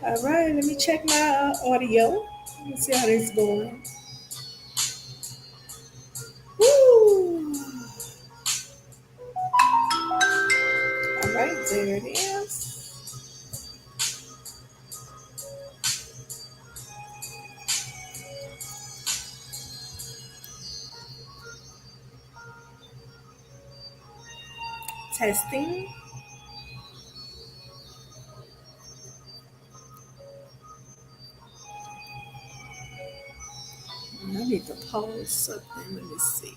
All right, let me check my audio. Let me see how this is going. Woo! All right, there it is. Testing. I need to pause something. Let me see.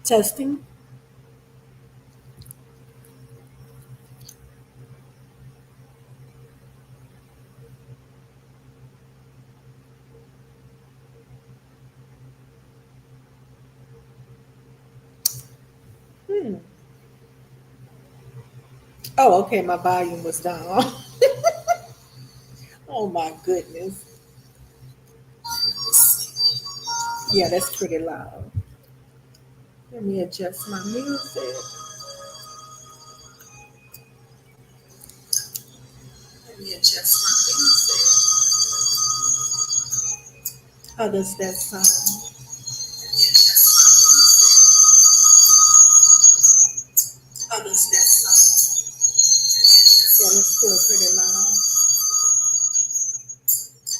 Testing. Hmm. Oh, okay. My volume was down. Oh my goodness. Yeah, that's pretty loud. Let me adjust my music. Let me adjust my music. How does that sound? Let me adjust my music. How does that sound? Yeah, that's still pretty loud.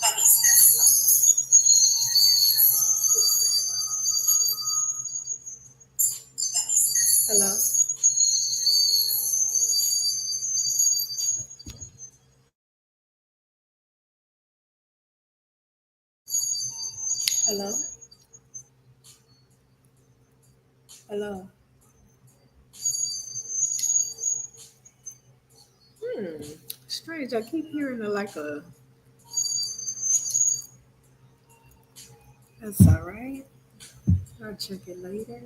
How does that sound? Hello? Hello? Hello? Hmm. Strange. I keep hearing like a. That's all right. I'll check it later.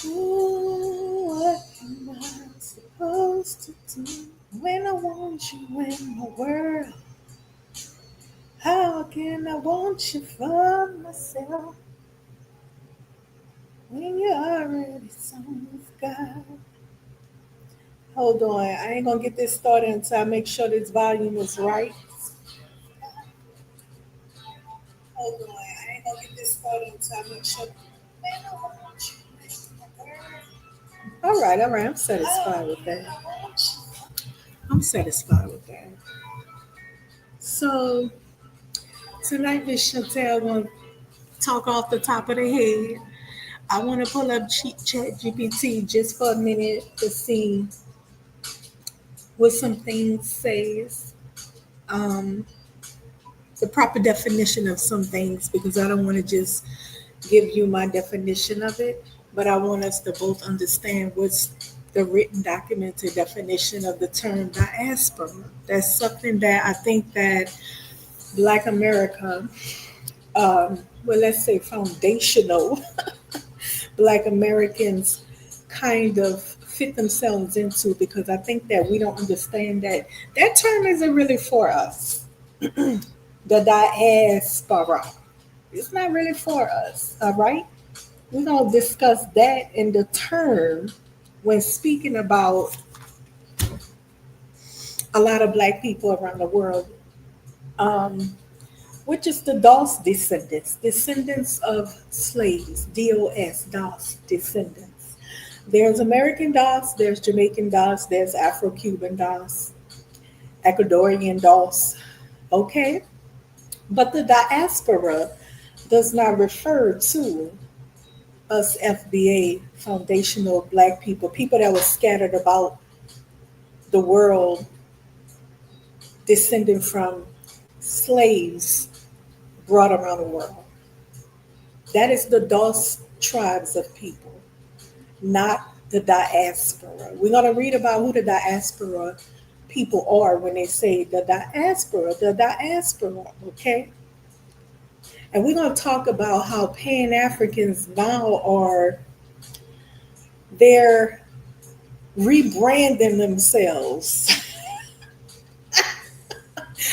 Ooh, what am I supposed to do when I want you in my world? How can I want you for myself when you're already some with God? Hold on, I ain't gonna get this started until I make sure this volume is right. Hold on, I ain't gonna get this started until I make sure. All right, I'm satisfied with that. I'm satisfied with that. So tonight, Miss Chantell gonna talk off the top of the head. I want to pull up Chat GPT just for a minute to see what some things says. Um, the proper definition of some things because I don't want to just give you my definition of it, but I want us to both understand what's the written documented definition of the term diaspora. That's something that I think that Black America, well, let's say foundational Black Americans kind of fit themselves into because I think that we don't understand that that term isn't really for us. The diaspora. It's not really for us, all right? We're going to discuss that in the term when speaking about a lot of Black people around the world, um, which is the DOS descendants, descendants of slaves, DOS, DOS descendants. There's American DOS, there's Jamaican DOS, there's Afro Cuban DOS, Ecuadorian DOS, okay? But the diaspora does not refer to us FBA foundational Black people, people that were scattered about the world, descending from slaves brought around the world. That is the DOS tribes of people, not the diaspora. We're going to read about who the diaspora people are when they say the diaspora, okay? And we're going to talk about how Pan Africans now are, they're rebranding themselves.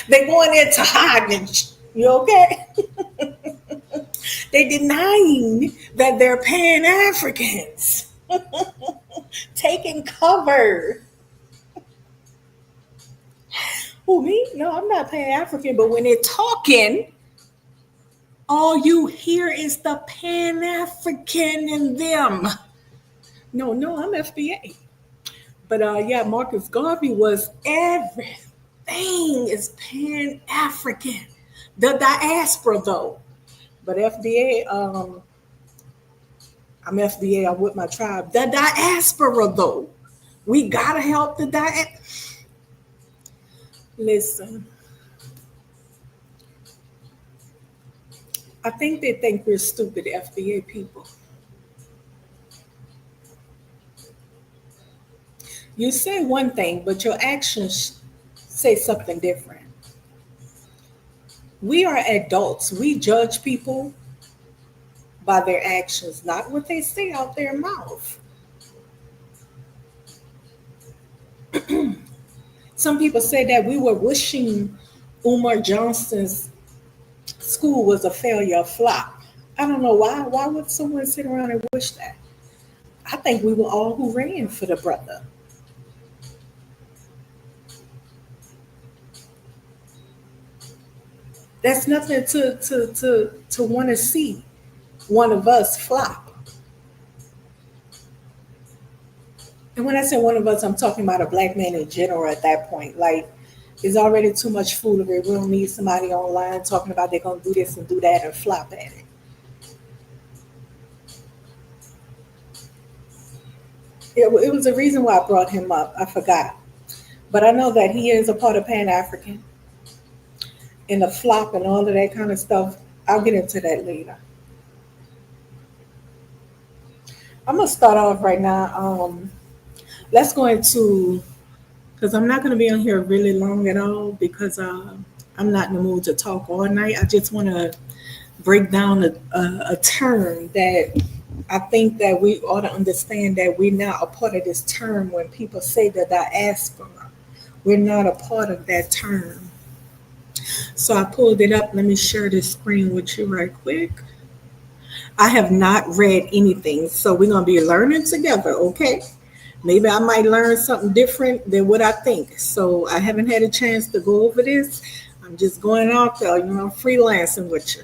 They're going into hiding. You okay? They denying that they're Pan Africans, taking cover. Who me? No, I'm not Pan African. But when they're talking, all you hear is the Pan African in them. No, no, I'm FBA. But yeah, Marcus Garvey was everything is Pan African. The diaspora though. But FBA, I'm FBA, I'm with my tribe. The diaspora though. We gotta help the diaspora. Listen, I think they think we're stupid FBA people. You say one thing, but your actions say something different. We are adults. We judge people by their actions, not what they say out their mouth. Some people say that we were wishing Umar Johnson's school was a failure, a flop. I don't know why. Why would someone sit around and wish that? I think we were all who ran for the brother. That's nothing to want to see one of us flop. And when I say one of us, I'm talking about a black man in general at that point. Like, there's already too much foolery. We don't need somebody online talking about they're going to do this and do that and flop at it. It was a reason why I brought him up. I forgot. But I know that he is a part of Pan African and the flop and all of that kind of stuff. I'll get into that later. I'm going to start off right now. Let's go into, because I'm not going to be on here really long at all because I'm not in the mood to talk all night. I just want to break down a term that I think that we ought to understand that we're not a part of this term when people say the diaspora. We're not a part of that term. So I pulled it up. Let me share this screen with you right quick. I have not read anything, so we're going to be learning together, okay? Maybe I might learn something different than what I think. So I haven't had a chance to go over this. I'm just going out there, I'm freelancing with you.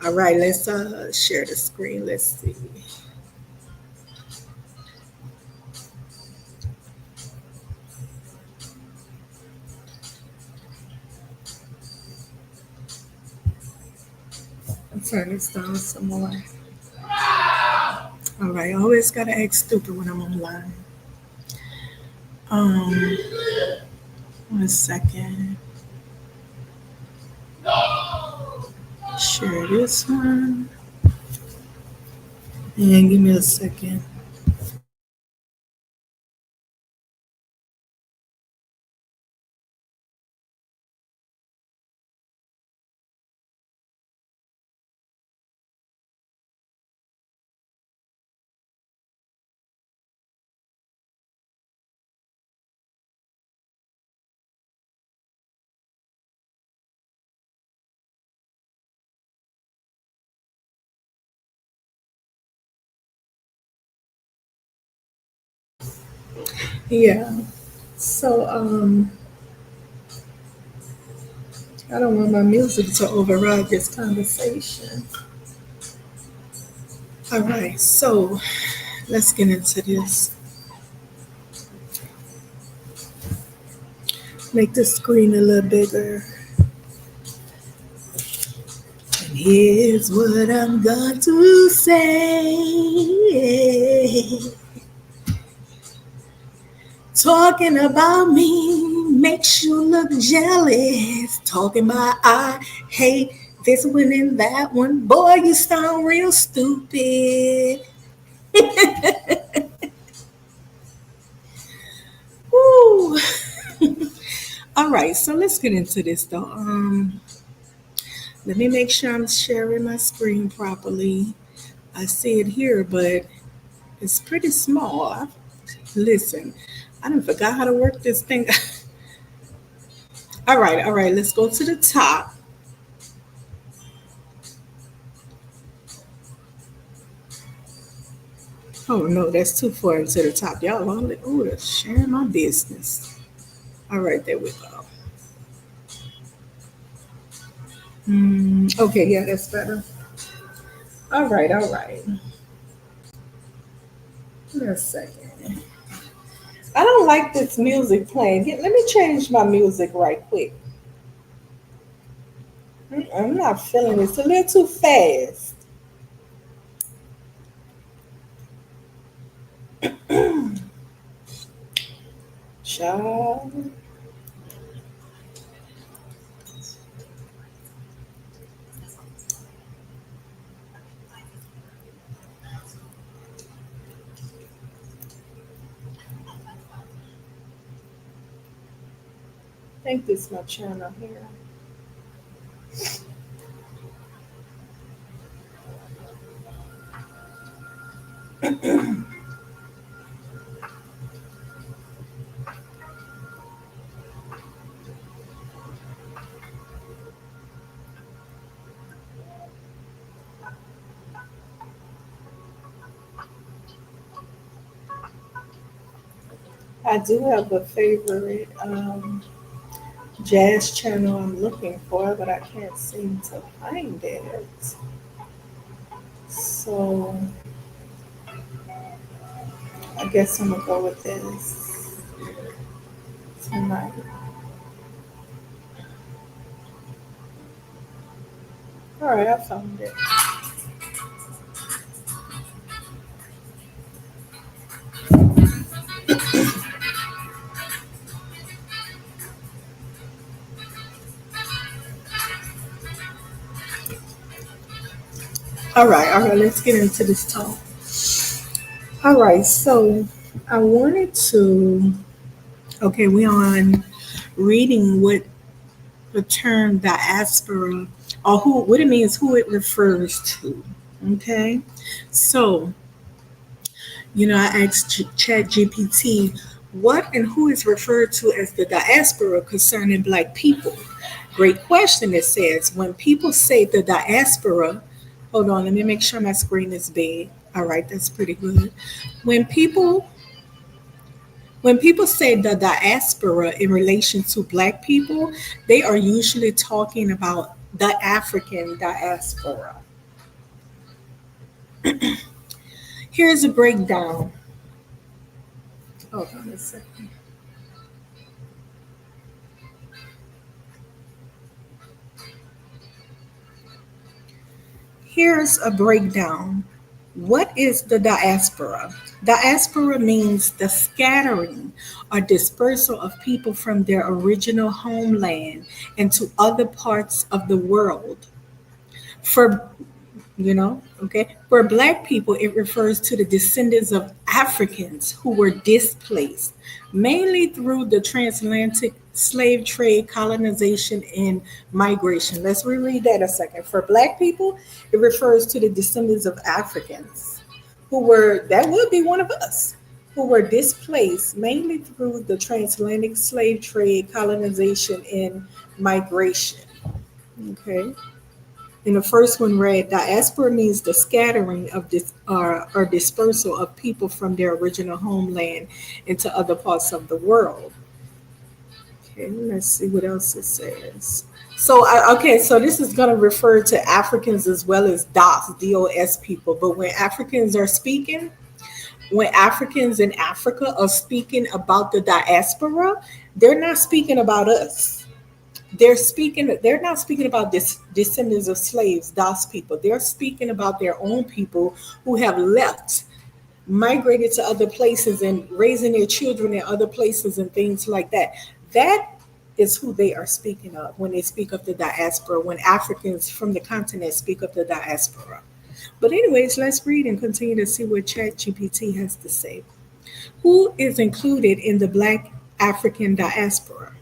All right, let's share the screen. Let's see. I'll turn this down some more. All right, I always gotta act stupid when I'm online. Um, 1 second. Share this one. And give me a second. Yeah. So I don't want my music to override this conversation. All right, so let's get into this. Make the screen a little bigger. And here's what I'm going to say. Talking about me makes you look jealous. Talking about I hate this one and that one. Boy, you sound real stupid. Woo. All right, so let's get into this though. Let me make sure I'm sharing my screen properly. I see it here, but it's pretty small. Listen, I done forgot how to work this thing. All right, let's go to the top. Oh no, that's too far to the top. Y'all only that's sharing my business. All right, there we go. Okay, yeah, that's better. All right, all right. Wait a second. I don't like this music playing. Let me change my music right quick. I'm not feeling it. It's a little too fast. Child. I think this is my channel here. I do have a favorite jazz channel I'm looking for, but I can't seem to find it. So I guess I'm gonna go with this tonight. All right, I found it. All right, let's get into this talk. All right, so I wanted to, okay, we on reading what the term diaspora, or who, what it means, who it refers to. Okay, so I asked Chat GPT what and who is referred to as the diaspora concerning Black people. Great question. It says when people say the diaspora, hold on, let me make sure my screen is big. All right, that's pretty good. When people when people say the diaspora in relation to Black people, they are usually talking about the African diaspora. Here's a breakdown. Hold on a second. Here's a breakdown. What is the diaspora? Diaspora means the scattering or dispersal of people from their original homeland into other parts of the world. For okay, for Black people, it refers to the descendants of Africans who were displaced, mainly through the transatlantic slave trade, colonization, and migration. Let's reread that a second. For Black people, it refers to the descendants of Africans that would be one of us, who were displaced mainly through the transatlantic slave trade, colonization, and migration. Okay. And the first one read, diaspora means the scattering of or dispersal of people from their original homeland into other parts of the world. Okay, let's see what else it says. So, okay, so this is going to refer to Africans as well as DOS people. But when Africans in Africa are speaking about the diaspora, they're not speaking about us. They're not speaking about descendants of slaves, Das people. They're speaking about their own people who have left, migrated to other places and raising their children in other places and things like that. That is who they are speaking of when they speak of the diaspora, when Africans from the continent speak of the diaspora. But anyways, let's read and continue to see what ChatGPT has to say. Who is included in the Black African diaspora?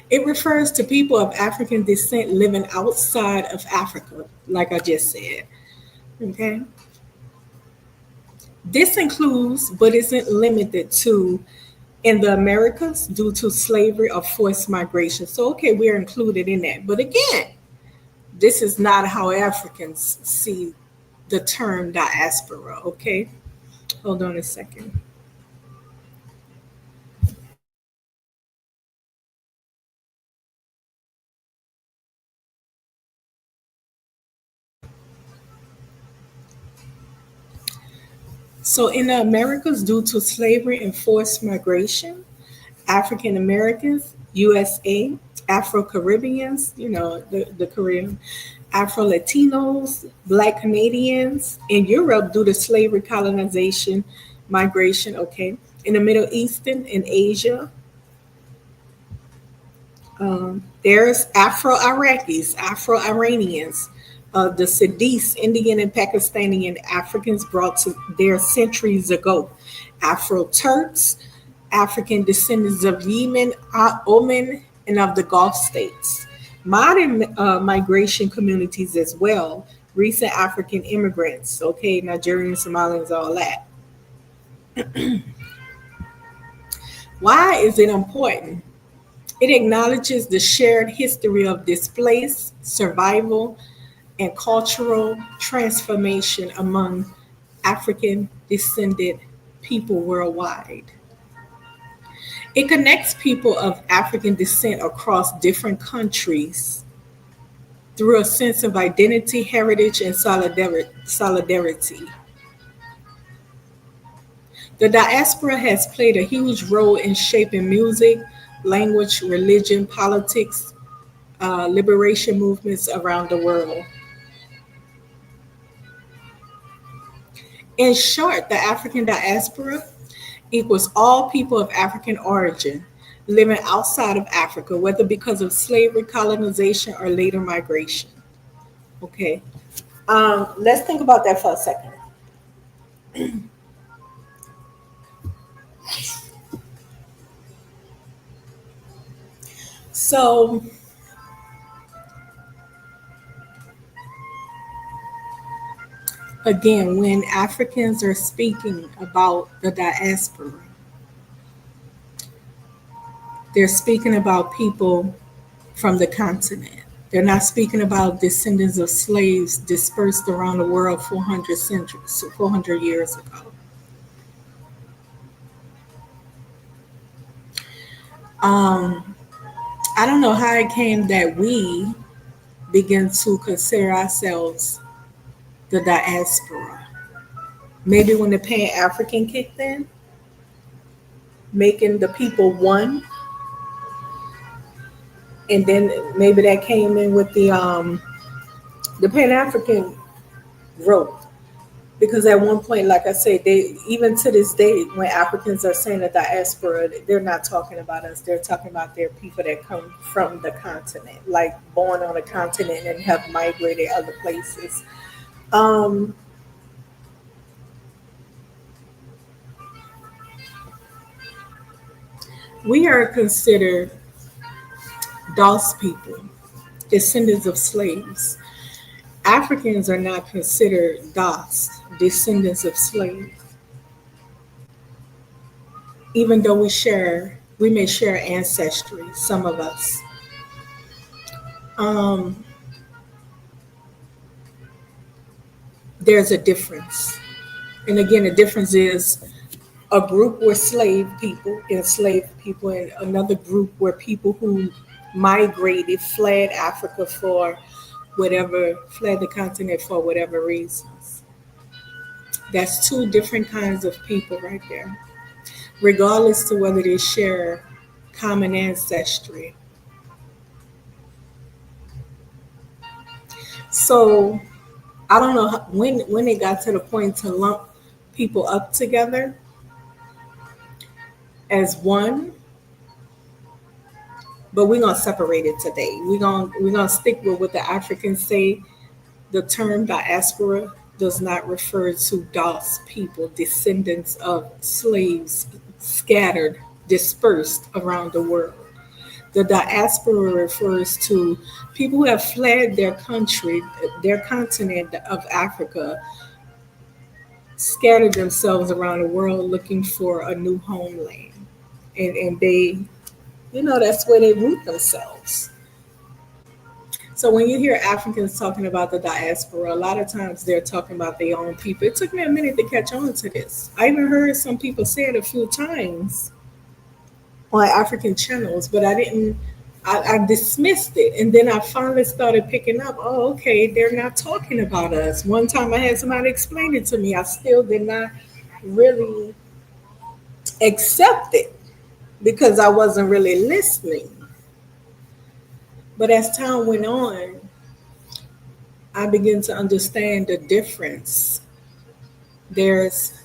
It refers to people of African descent living outside of Africa, like I just said. Okay. This includes, but isn't limited to, in the Americas due to slavery or forced migration. So, okay, we're included in that. But again, this is not how Africans see the term diaspora. Okay, hold on a second. So, in the Americas, due to slavery and forced migration, African Americans, USA, Afro Caribbeans, the Caribbean, Afro Latinos, Black Canadians, in Europe due to slavery, colonization, migration, okay. In the Middle Eastern and Asia, there's Afro Iraqis, Afro Iranians, the Sidis, Indian and Pakistani and Africans brought to there centuries ago, Afro Turks, African descendants of Yemen, Oman, and of the Gulf states. Modern migration communities as well, recent African immigrants, okay, Nigerians, Somalians, all that. Why is it important? It acknowledges the shared history of displace, survival, and cultural transformation among African descended people worldwide. It connects people of African descent across different countries through a sense of identity, heritage, and solidarity. The diaspora has played a huge role in shaping music, language, religion, politics, liberation movements around the world. In short, the African diaspora equals all people of African origin living outside of Africa, whether because of slavery, colonization, or later migration. Okay, let's think about that for a second. So, again, when Africans are speaking about the diaspora, they're speaking about people from the continent. They're not speaking about descendants of slaves dispersed around the world 400 years ago. Um, I don't know how it came that we begin to consider ourselves the diaspora. Maybe when the Pan African kicked in, making the people one, and then maybe that came in with the Pan African growth. Because at one point, like I said, they even to this day, when Africans are saying the diaspora, they're not talking about us. They're talking about their people that come from the continent, like born on the continent and have migrated other places. Um, we are considered DOS people, descendants of slaves. Africans are not considered DOS, descendants of slaves, even though we may share ancestry, some of us. Um, there's a difference. And again, the difference is a group were enslaved people, and another group were people who migrated, fled Africa for whatever, fled the continent for whatever reasons. That's two different kinds of people right there, regardless to whether they share common ancestry. So I don't know when it got to the point to lump people up together as one, but we're gonna separate it today. We're gonna stick with what the Africans say. The term diaspora does not refer to DOS people, descendants of slaves scattered, dispersed around the world. The diaspora refers to people who have fled their country, their continent of Africa, scattered themselves around the world looking for a new homeland. And they, that's where they root themselves. So when you hear Africans talking about the diaspora, a lot of times they're talking about their own people. It took me a minute to catch on to this. I even heard some people say it a few times on African channels, but I didn't. I dismissed it, and then I finally started picking up. Oh, okay, they're not talking about us. One time I had somebody explain it to me. I still did not really accept it because I wasn't really listening. But as time went on, I began to understand the difference. There's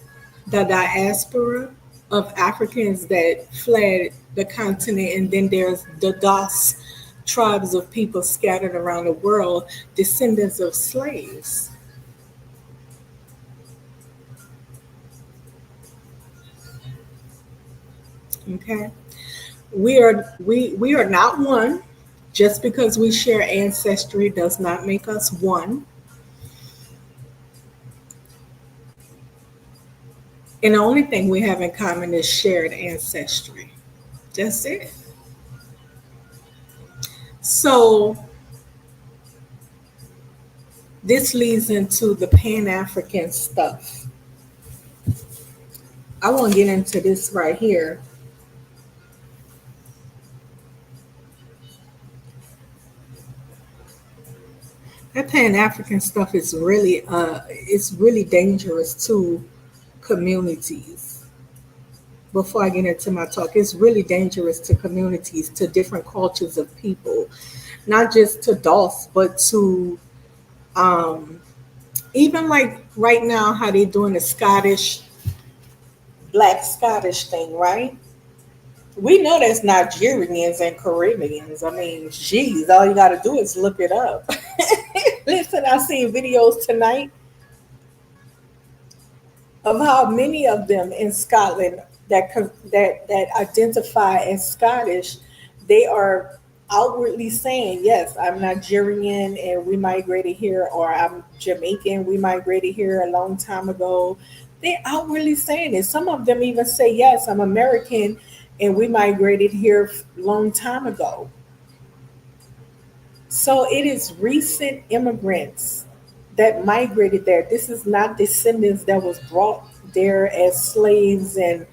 the diaspora of Africans that fled the continent, and then there's the DOS tribes of people scattered around the world, descendants of slaves. Okay, we are not one. Just because we share ancestry does not make us one. And the only thing we have in common is shared ancestry. That's it. So this leads into the Pan African stuff. I won't get into this right here. That Pan African stuff is really it's really dangerous to communities. Before I get into my talk, it's really dangerous to communities, to different cultures of people, not just to DOS, but to um, even like right now how they doing the Scottish Black Scottish thing, right? We know that's Nigerians and Caribbeans. I mean, geez, all you got to do is look it up. Listen, I seen videos tonight of how many of them in Scotland that identify as Scottish, they are outwardly saying, "Yes, I'm Nigerian and we migrated here," or "I'm Jamaican, we migrated here a long time ago." They outwardly saying it. Some of them even say, "Yes, I'm American and we migrated here a long time ago." So it is recent immigrants that migrated there. This is not descendants that was brought there as slaves, and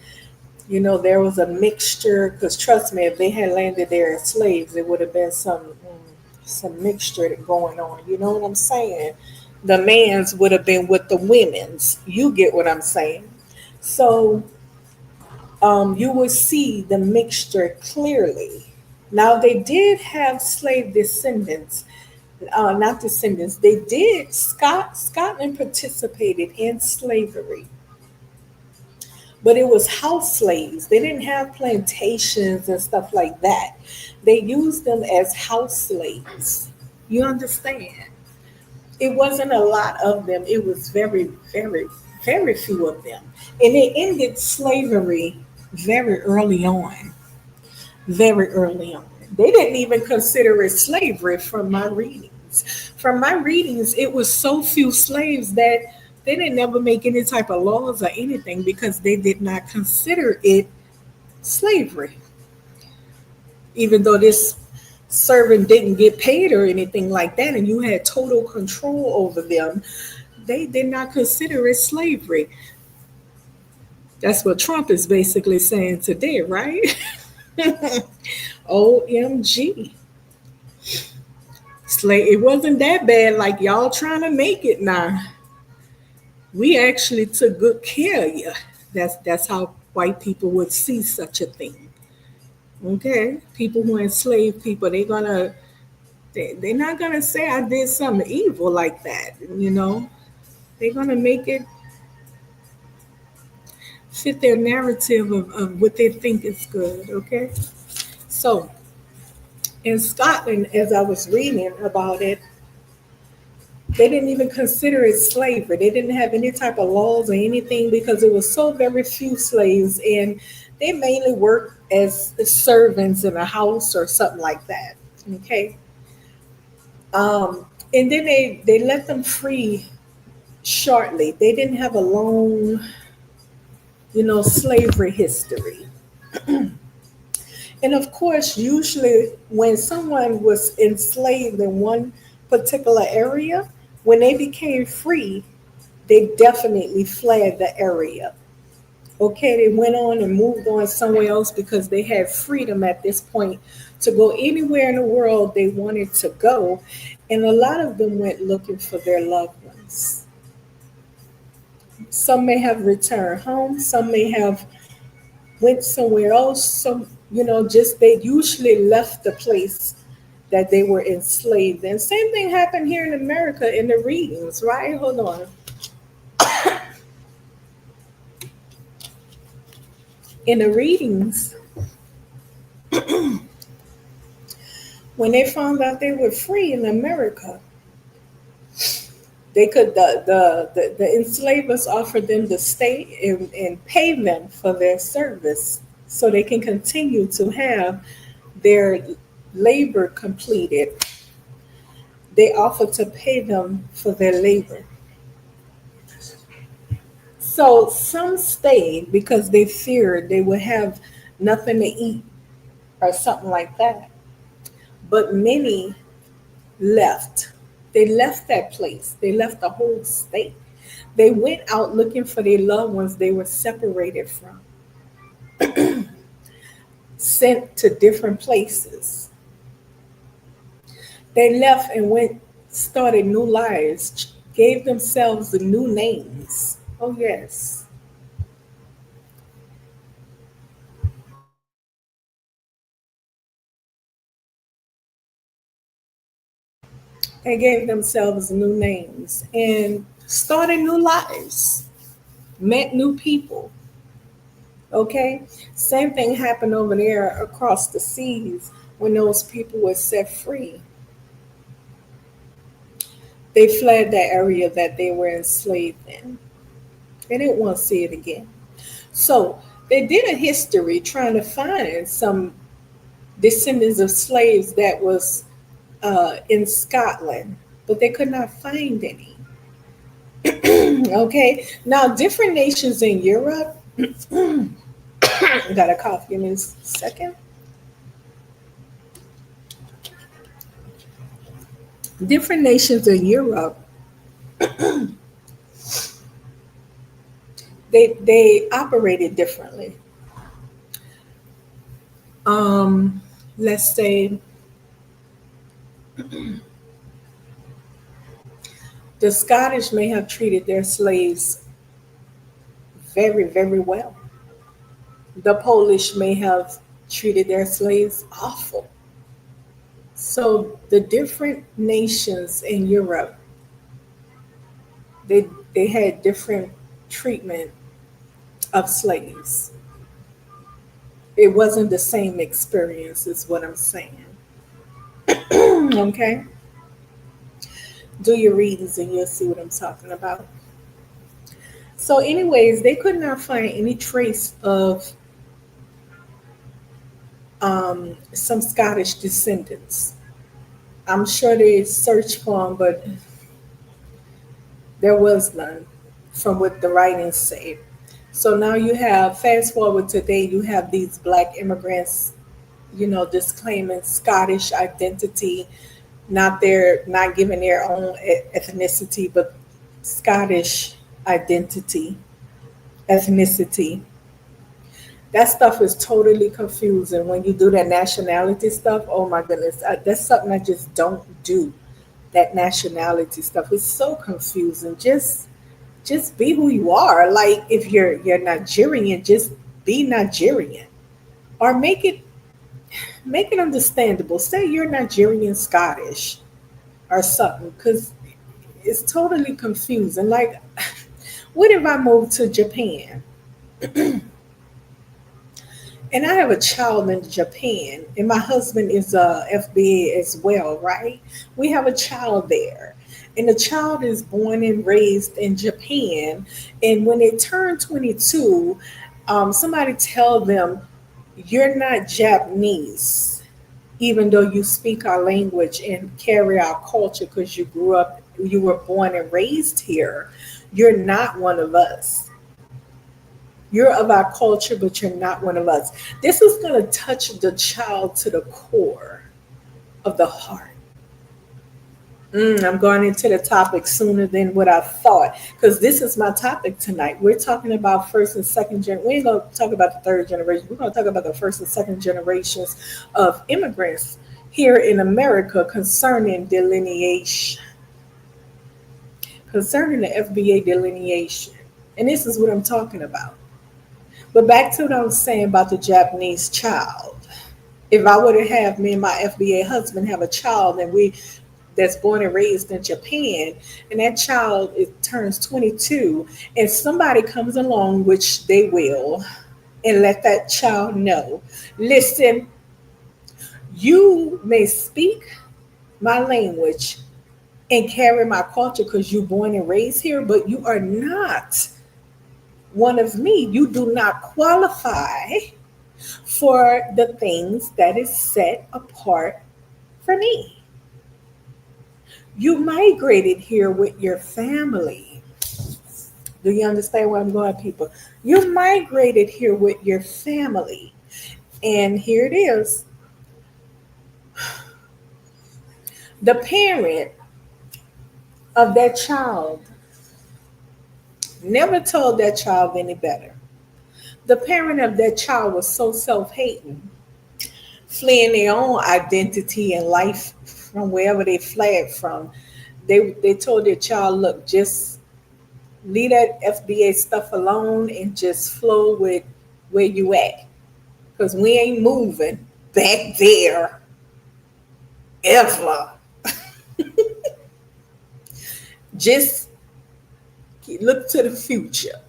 there was a mixture. Because trust me, if they had landed there as slaves, it would have been some mixture going on. You know what I'm saying? The man's would have been with the women's. You get what I'm saying? So you will see the mixture clearly. Now they did have slave descendants, not descendants. They did. Scotland participated in slavery, but it was house slaves. They didn't have plantations and stuff like that. They used them as house slaves. You understand? It wasn't a lot of them. It was very, very, very few of them, and they ended slavery very early on. Very early on. They didn't even consider it slavery from my readings. From my readings, it was so few slaves that they didn't ever make any type of laws or anything because they did not consider it slavery. Even though this servant didn't get paid or anything like that, and you had total control over them, they did not consider it slavery. That's what Trump is basically saying today, right? OMG. It wasn't that bad like y'all trying to make it now. We actually took good care of you. That's how white people would see such a thing. Okay? People who enslave people, they're not gonna say I did something evil like that. They're gonna make it fit their narrative of what they think is good, okay? So in Scotland, as I was reading about it, they didn't even consider it slavery. They didn't have any type of laws or anything because it was so very few slaves, and they mainly worked as servants in a house or something like that. Okay, and then they let them free shortly. They didn't have a long, slavery history. And of course, usually when someone was enslaved in one particular area, when they became free, they definitely fled the area. Okay, they went on and moved on somewhere else because they had freedom at this point to go anywhere in the world they wanted to go. And a lot of them went looking for their loved ones. Some may have returned home, some may have went somewhere else. Some, just they usually left the place that they were enslaved in. Same thing happened here in America in the readings, right? Hold on. In the readings, when they found out they were free in America, they could the enslavers offered them to stay and pay them for their service so they can continue to have their labor completed. They offered to pay them for their labor. So some stayed because they feared they would have nothing to eat or something like that. But many left. They left that place. They left the whole state. They went out looking for their loved ones they were separated from, sent to different places. They left and went, started new lives, gave themselves the new names. Oh, yes. They gave themselves new names and started new lives, met new people. Okay? Same thing happened over there across the seas when those people were set free. They fled the area that they were enslaved in. They didn't want to see it again. So they did a history trying to find some descendants of slaves that was in Scotland, but they could not find any. Okay, now different nations in Europe. Got a cough. Give me a second. Different nations in Europe, they operated differently. Let's say the Scottish may have treated their slaves very, very well. The Polish may have treated their slaves awful. So the different nations in Europe, they had different treatment of slaves. It wasn't the same experience, is what I'm saying. Okay? Do your readings and you'll see what I'm talking about. So, anyways, they could not find any trace of some Scottish descendants. I'm sure they searched for them, but there was none from what the writings say. So now you have, fast forward today, you have these black immigrants, disclaiming Scottish identity, not giving their own ethnicity, but Scottish identity, ethnicity. That stuff is totally confusing when you do that nationality stuff. Oh my goodness, that's something I just don't do. That nationality stuff is so confusing. Just be who you are. Like if you're Nigerian, just be Nigerian, or make it understandable. Say you're Nigerian Scottish or something, because it's totally confusing. Like, what if I move to Japan and I have a child in Japan, and my husband is a FBA as well, right? We have a child there, and the child is born and raised in Japan. And when they turn 22, somebody tell them, "You're not Japanese, even though you speak our language and carry our culture because you were born and raised here. You're not one of us." You're of our culture, but you're not one of us. This is going to touch the child to the core of the heart. I'm going into the topic sooner than what I thought, because this is my topic tonight. We're talking about first and second generation. We ain't going to talk about the third generation. We're going to talk about the first and second generations of immigrants here in America concerning delineation, concerning the FBA delineation. And this is what I'm talking about. But back to what I was saying about the Japanese child. If I were to have me and my FBA husband have a child and we that's born and raised in Japan, and that child turns 22, and somebody comes along, which they will, and let that child know, listen, you may speak my language and carry my culture because you're born and raised here, but you are not one of me. You do not qualify for the things that is set apart for me. You migrated here with your family. Do you understand where I'm going, people? You migrated here with your family. And here it is. The parent of that child never told that child any better. The parent of that child was so self-hating, fleeing their own identity and life from wherever they fled from. They told their child, look, just leave that FBA stuff alone and just flow with where you at. Because we ain't moving back there ever. Just look to the future.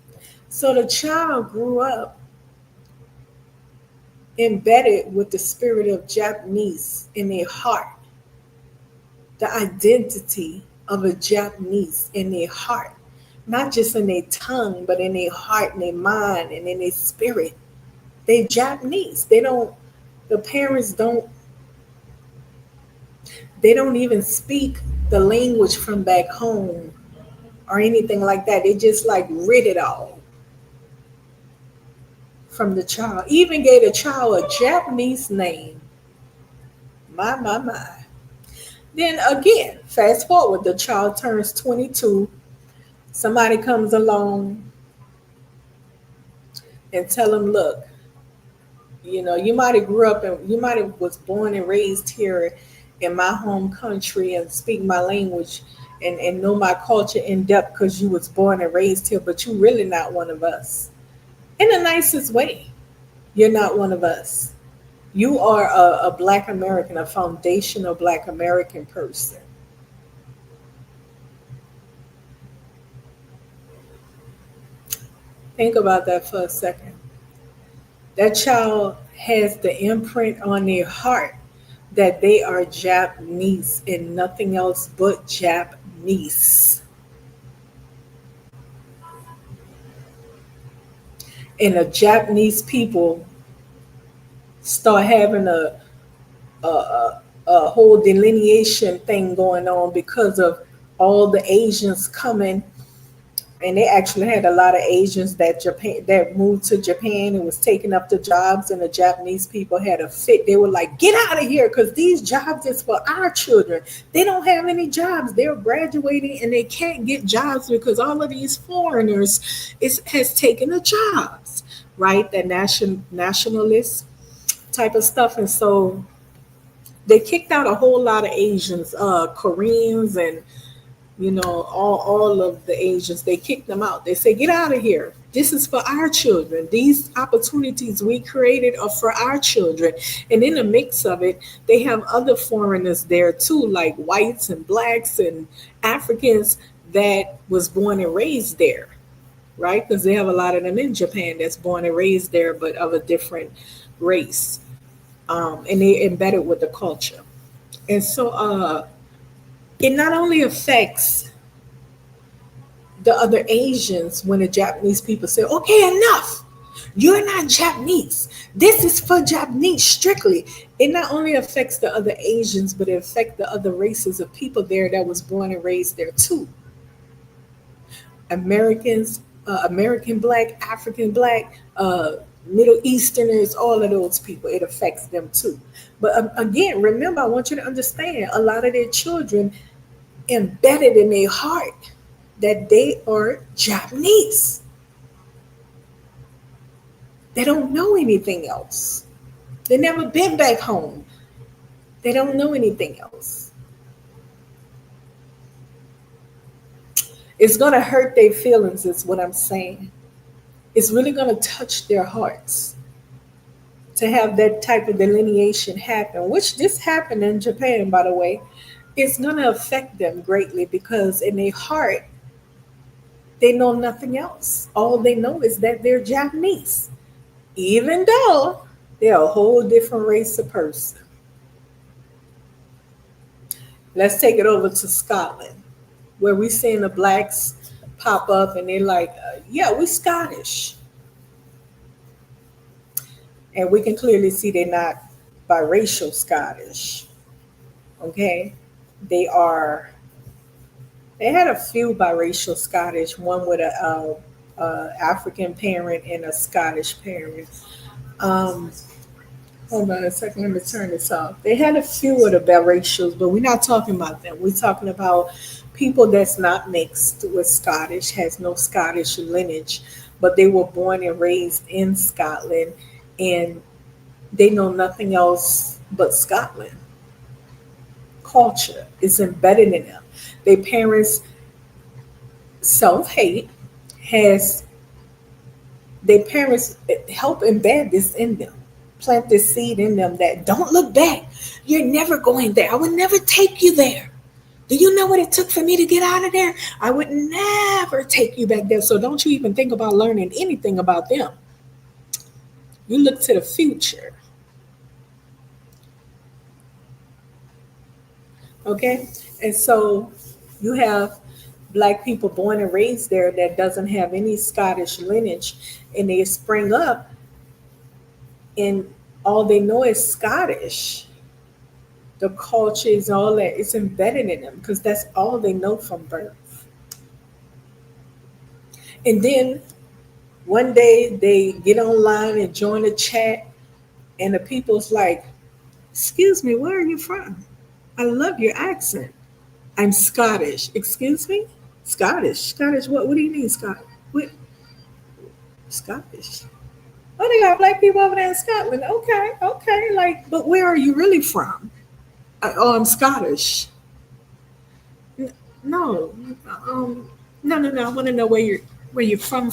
So the child grew up embedded with the spirit of Japanese in their heart. The identity of a Japanese in their heart. Not just in their tongue, but in their heart and their mind and in their spirit. They're Japanese. The parents don't even speak the language from back home or anything like that. They just like rid it all from the child. Even gave the child a Japanese name. My. Then again, fast forward, the child turns 22. Somebody comes along and tell them, look, you might have grew up and you might have was born and raised here in my home country and speak my language and know my culture in depth because you was born and raised here, but you really not one of us. In the nicest way, you're not one of us. You are a Black American, a foundational Black American person. Think about that for a second. That child has the imprint on their heart that they are Japanese and nothing else but Japanese. And the Japanese people start having a whole delineation thing going on because of all the Asians coming. And they actually had a lot of Asians that moved to Japan and was taking up the jobs, and the Japanese people had a fit. They were like, get out of here, because these jobs is for our children. They don't have any jobs. They're graduating and they can't get jobs because all of these foreigners has taken the jobs, right? That nationalist type of stuff. And so they kicked out a whole lot of Asians, Koreans and all of the Asians. They kicked them out. They say, get out of here. This is for our children. These opportunities we created are for our children. And in the mix of it, they have other foreigners there too, like whites and blacks and Africans that was born and raised there, right? Because they have a lot of them in Japan that's born and raised there, but of a different race. And they embedded with the culture. And so it not only affects the other Asians when the Japanese people say, okay, enough. You're not Japanese. This is for Japanese strictly. It not only affects the other Asians, but it affects the other races of people there that was born and raised there too. Americans American Black, African Black, Middle Easterners, all of those people, it affects them too. But again, remember, I want you to understand a lot of their children embedded in their heart that they are Japanese. They don't know anything else. They never been back home. They don't know anything else. It's going to hurt their feelings, is what I'm saying. It's really going to touch their hearts to have that type of delineation happen, which this happened in Japan, by the way. It's going to affect them greatly because in their heart, they know nothing else. All they know is that they're Japanese, even though they're a whole different race of person. Let's take it over to Scotland, where we seeing the blacks pop up and they're like, yeah, we Scottish. And we can clearly see they're not biracial Scottish. Okay? They are, they had a few biracial Scottish, one with a African parent and a Scottish parent. Um, Hold on a second, let me turn this off. They had a few of the biracials, but we're not talking about them. We're talking about people that's not mixed with Scottish, has no Scottish lineage, but they were born and raised in Scotland and they know nothing else but Scotland. Culture is embedded in them. Their parents' self-hate has their parents help embed this in them, plant this seed in them that don't look back. You're never going there. I would never take you there. Do you know what it took for me to get out of there? I would never take you back there. So don't you even think about learning anything about them. You look to the future. Okay? And so you have black people born and raised there that doesn't have any Scottish lineage, and they spring up and all they know is Scottish. The culture is all that, it's embedded in them because that's all they know from birth. And then one day they get online and join a chat, and the people's like, excuse me, where are you from? I love your accent. I'm Scottish. Excuse me? Scottish? Scottish? What do you mean Scottish? What? Scottish? Oh, they got black people over there in Scotland. Okay, okay. Like, but where are you really from? Oh, I'm Scottish. No, no. I want to know where you're from.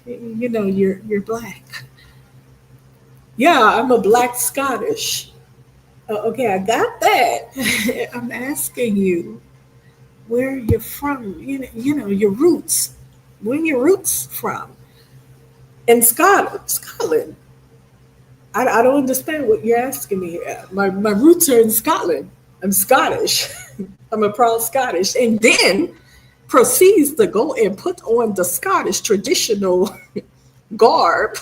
You know, you're black. Yeah, I'm a black Scottish. Okay, I got that. I'm asking you where you're from. You know your roots. Where your roots from? In Scotland. Scotland. I don't understand what you're asking me. My roots are in Scotland. I'm Scottish. I'm a proud Scottish. And then proceeds to go and put on the Scottish traditional garb.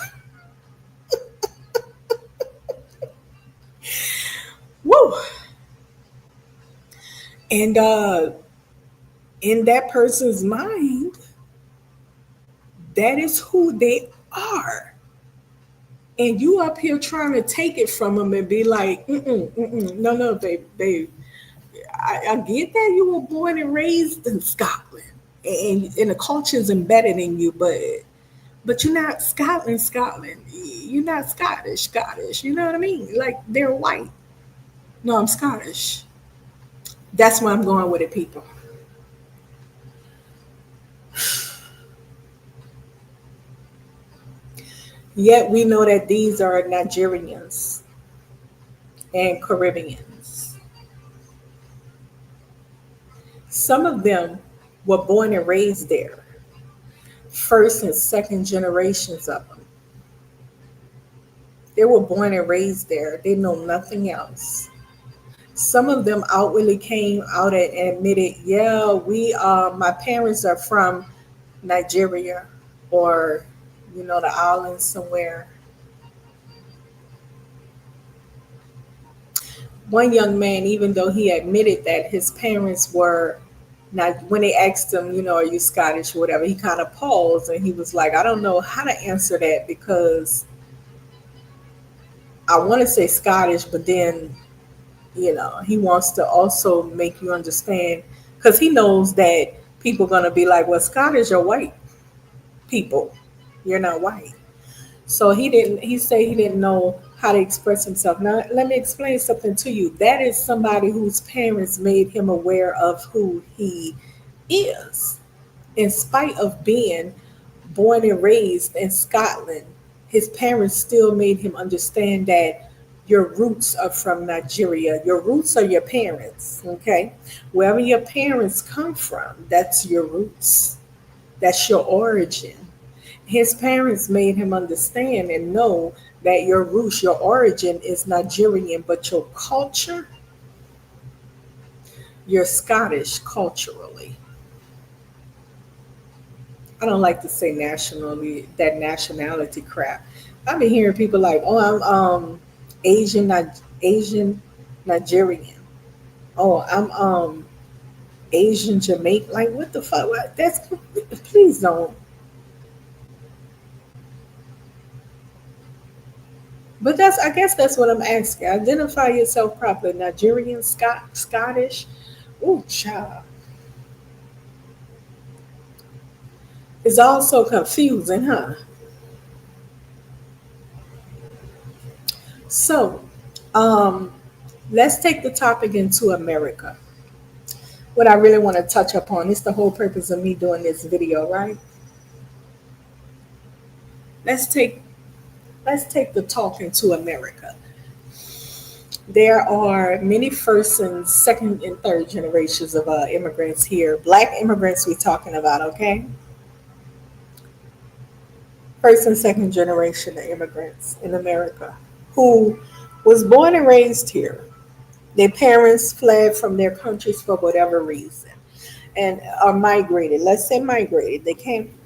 Woo! And in that person's mind, that is who they are. And you up here trying to take it from them and be like, no, babe. I get that you were born and raised in Scotland, and the culture is embedded in you, but you're not Scotland. You're not Scottish. You know what I mean? Like they're white. No, I'm Scottish. That's where I'm going with it, people. Yet we know that these are Nigerians and Caribbeans. Some of them were born and raised there, first and second generations of them. They were born and raised there. They know nothing else. Some of them outwardly came out and admitted, yeah, my parents are from Nigeria or, the islands somewhere. One young man, even though he admitted that his parents were Now, when they asked him, are you Scottish or whatever, he kind of paused and he was like, I don't know how to answer that because I want to say Scottish, but then, he wants to also make you understand because he knows that people are going to be like, well, Scottish are white people. You're not white. So he said he didn't know how to express himself. Now, let me explain something to you. That is somebody whose parents made him aware of who he is. In spite of being born and raised in Scotland, his parents still made him understand that your roots are from Nigeria. Your roots are your parents, okay? Wherever your parents come from, that's your roots. That's your origin. His parents made him understand and know that your roots, your origin is Nigerian, but your culture, you're Scottish culturally. I don't like to say nationally, that nationality crap. I've been hearing people like, "Oh, I'm Asian Nigerian. Oh, I'm Asian Jamaican." Like, what the fuck? That's please don't. But I guess that's what I'm asking. Identify yourself properly. Nigerian, Scottish. Oh, child. It's all so confusing, huh? So, um, let's take the topic into America. What I really want to touch upon is the whole purpose of me doing this video, right? Let's take let's take the talk into America. There are many first and second and third generations of immigrants here. Black immigrants we're talking about, okay? First and second generation of immigrants in America who was born and raised here. Their parents fled from their countries for whatever reason and are migrated. Let's say migrated. They came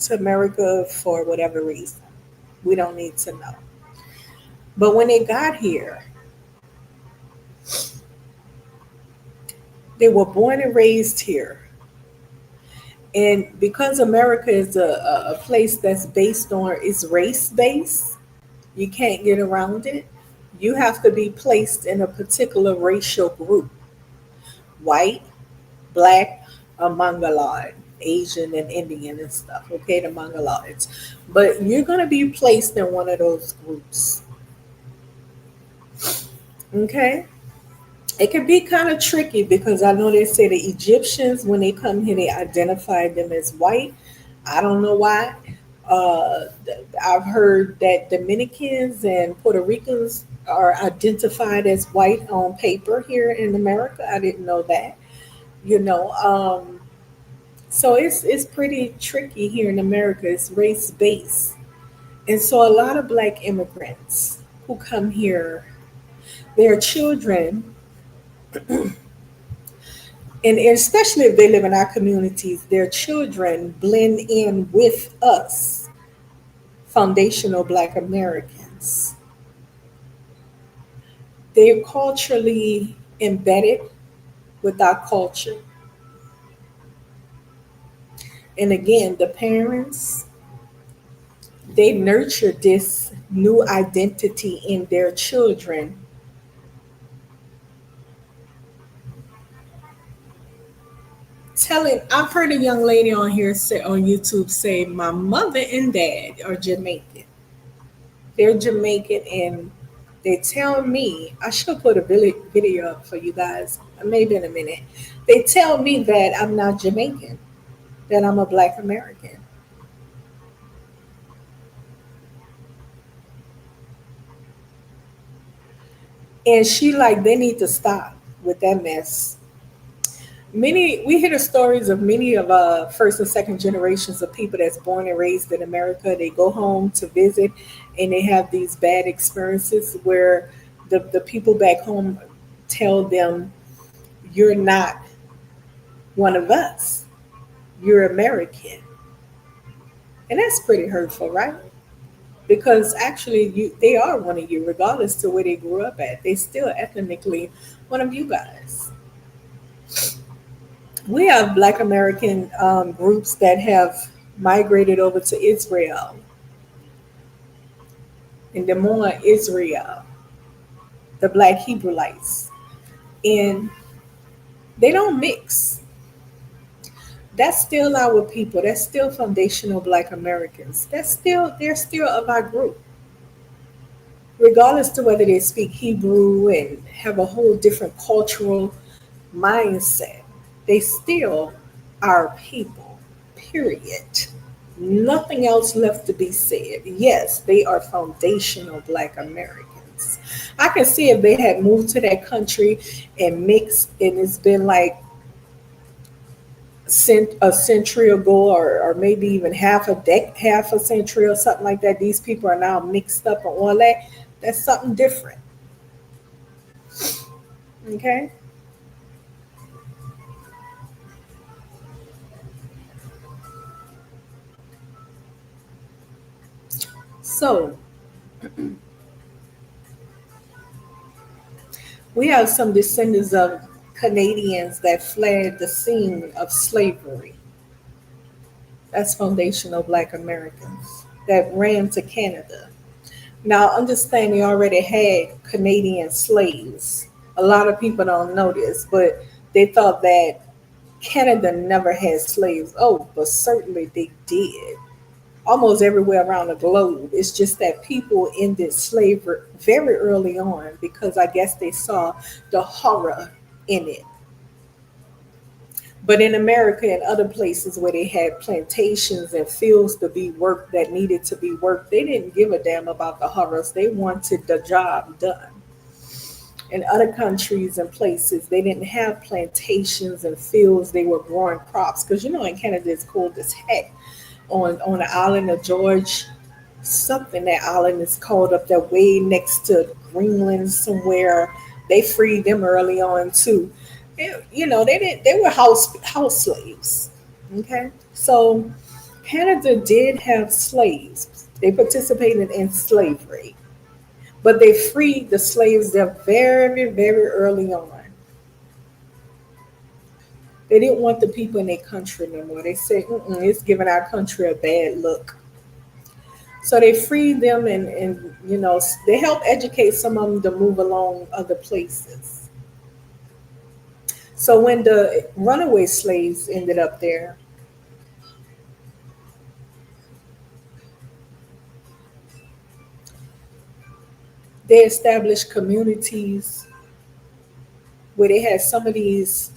to America for whatever reason. We don't need to know. But when they got here, they were born and raised here. And because America is a place that's based on, it's race based, you can't get around it. You have to be placed in a particular racial group: white, black, or Mongoloid, Asian and Indian and stuff, okay, the Mongoloids. But you're going to be placed in one of those groups, okay? It can be kind of tricky because I know they say the Egyptians, when they come here, they identify them as white. I don't know why. I've heard that Dominicans and Puerto Ricans are identified as white on paper here in America. I didn't know that. You know, so it's pretty tricky here in America. It's race based, and so a lot of Black immigrants who come here, their children, and especially if they live in our communities, their children blend in with us, foundational Black Americans. They're culturally embedded with our culture. And again, the parents, they nurture this new identity in their children. I've heard a young lady on here say on YouTube say, my mother and dad are Jamaican. They're Jamaican, and they tell me, I should put a video up for you guys, maybe in a minute. They tell me that I'm not Jamaican, that I'm a Black American. And she like, they need to stop with that mess. We hear the stories of many of first and second generations of people that's born and raised in America. They go home to visit and they have these bad experiences where the people back home tell them, you're not one of us, you're American. And that's pretty hurtful, right? Because actually they are one of you, regardless to where they grew up at. They still ethnically one of you guys. We have Black American groups that have migrated over to Israel, in the more Israel, the Black Hebrewites, and they don't mix. That's still our people. That's still foundational Black Americans. They're still of our group, regardless to whether they speak Hebrew and have a whole different cultural mindset. They still are people. Period. Nothing else left to be said. Yes, they are foundational Black Americans. I can see if they had moved to that country and mixed, and it's been like a century ago, or maybe even half a century or something like that. These people are now mixed up and all that. That's something different. Okay, so we have some descendants of Canadians that fled the scene of slavery. That's foundational Black Americans that ran to Canada. Now, understand they already had Canadian slaves. A lot of people don't know this, but they thought that Canada never had slaves. Oh, but certainly they did. Almost everywhere around the globe. It's just that people ended slavery very early on because I guess they saw the horror in it. But in America and other places where they had plantations and fields to be worked that needed to be worked, they didn't give a damn about the horrors. They wanted the job done. In other countries and places, they didn't have plantations and fields. They were growing crops because in Canada it's cold as heck. On the island of George, something that island is called up there, way next to Greenland somewhere. They freed them early on too. They didn't. They were house slaves. Okay, so Canada did have slaves. They participated in slavery, but they freed the slaves there very, very early on. They didn't want the people in their country no more. They said, it's giving our country a bad look. So they freed them, and they helped educate some of them to move along other places. So when the runaway slaves ended up there, they established communities where they had some of these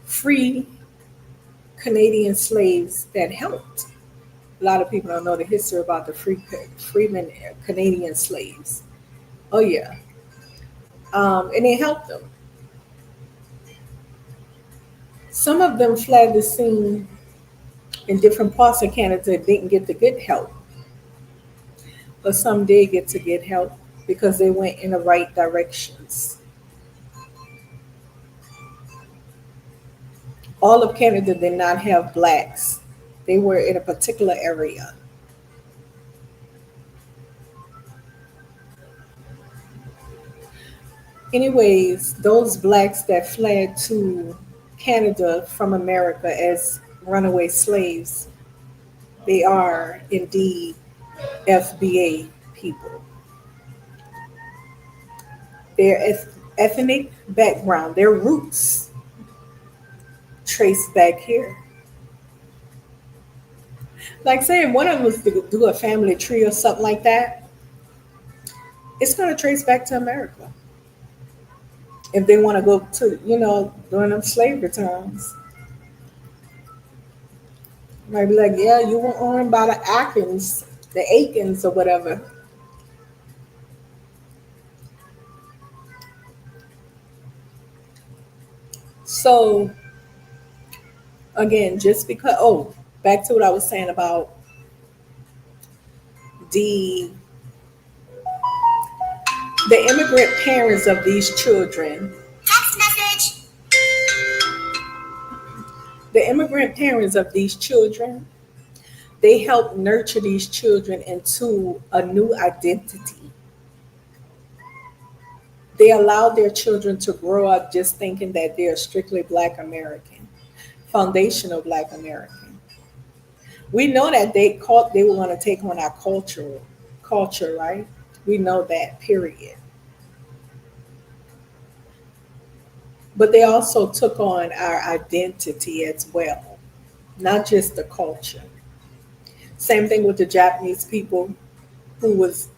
free Canadian slaves that helped. A lot of people don't know the history about the freemen Canadian slaves. Oh yeah, and they helped them. Some of them fled the scene in different parts of Canada, didn't get the good help, but some did get to get help because they went in the right directions. All of Canada did not have blacks. They were in a particular area. Anyways, those blacks that fled to Canada from America as runaway slaves, they are indeed FBA people. Their ethnic background, their roots trace back here. Like saying one of them was to do a family tree or something like that, it's going to trace back to America. If they want to go to, during them slavery times, might be like, yeah, you were owned by the Aikens or whatever. So again, just because, back to what I was saying about the the immigrant parents of these children. Text message. The immigrant parents of these children, they help nurture these children into a new identity. They allow their children to grow up just thinking that they're strictly Black American. foundational Black American. We know that they were going to take on our culture, right? We know that, period. But they also took on our identity as well, not just the culture. Same thing with the Japanese people who's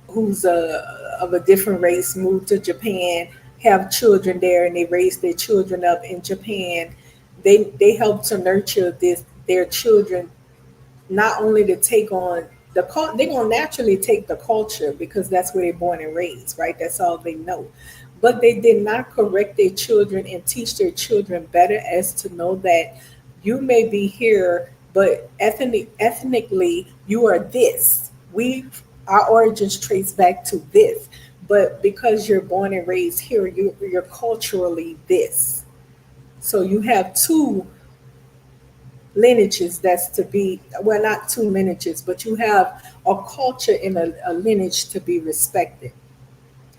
of a different race moved to Japan, have children there, and they raise their children up in Japan. They help to nurture their children not only to take on they're gonna naturally take the culture because that's where they're born and raised, right? That's all they know. But they did not correct their children and teach their children better as to know that you may be here, but ethnically you are this. Our origins trace back to this, but because you're born and raised here, you're culturally this. So you have two lineages that's to be, well, not two lineages, but you have a culture and a lineage to be respected,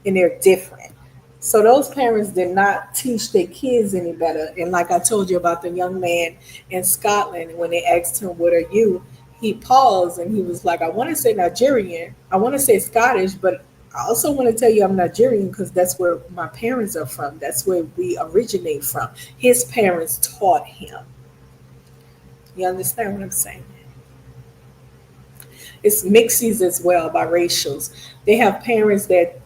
and they're different. So those parents did not teach their kids any better. And like I told you about the young man in Scotland, when they asked him, "What are you?" He paused and he was like, "I want to say Nigerian, I want to say Scottish, but I also want to tell you I'm Nigerian because that's where my parents are from. That's where we originate from." His parents taught him. You understand what I'm saying? It's mixies as well, biracials. They have parents that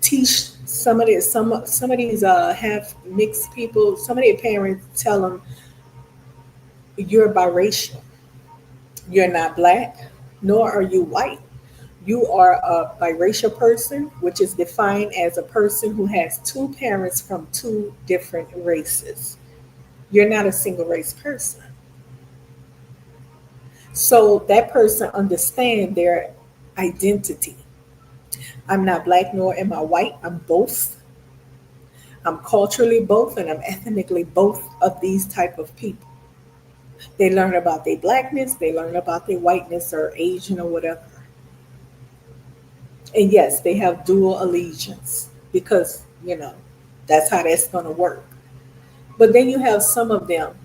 teach some of these have mixed people. Some of their parents tell them you're biracial. You're not black, nor are you white. You are a biracial person, which is defined as a person who has two parents from two different races. You're not a single race person. So that person understand their identity. I'm not black nor am I white. I'm both. I'm culturally both and I'm ethnically both of these type of people. They learn about their blackness, they learn about their whiteness or Asian or whatever. And yes, they have dual allegiance because, that's how that's going to work. But then you have some of them,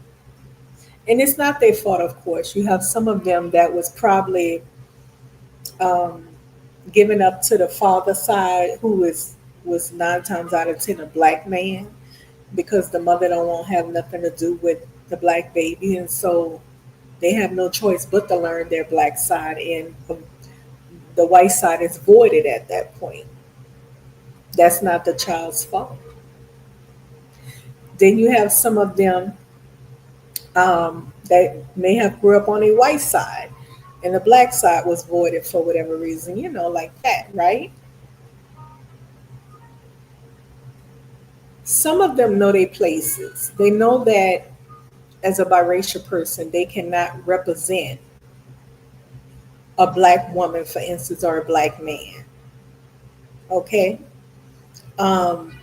and it's not their fault, of course. You have some of them that was probably um, given up to the father side, who was 9 times out of 10 a black man, because the mother don't want to have nothing to do with the black baby, and so they have no choice but to learn their black side, and the white side is voided at that point. That's not the child's fault. Then you have some of them that may have grew up on a white side, and the black side was voided for whatever reason, like that, right? Some of them know their places. They know that as a biracial person, they cannot represent a black woman, for instance, or a black man. Okay? Um,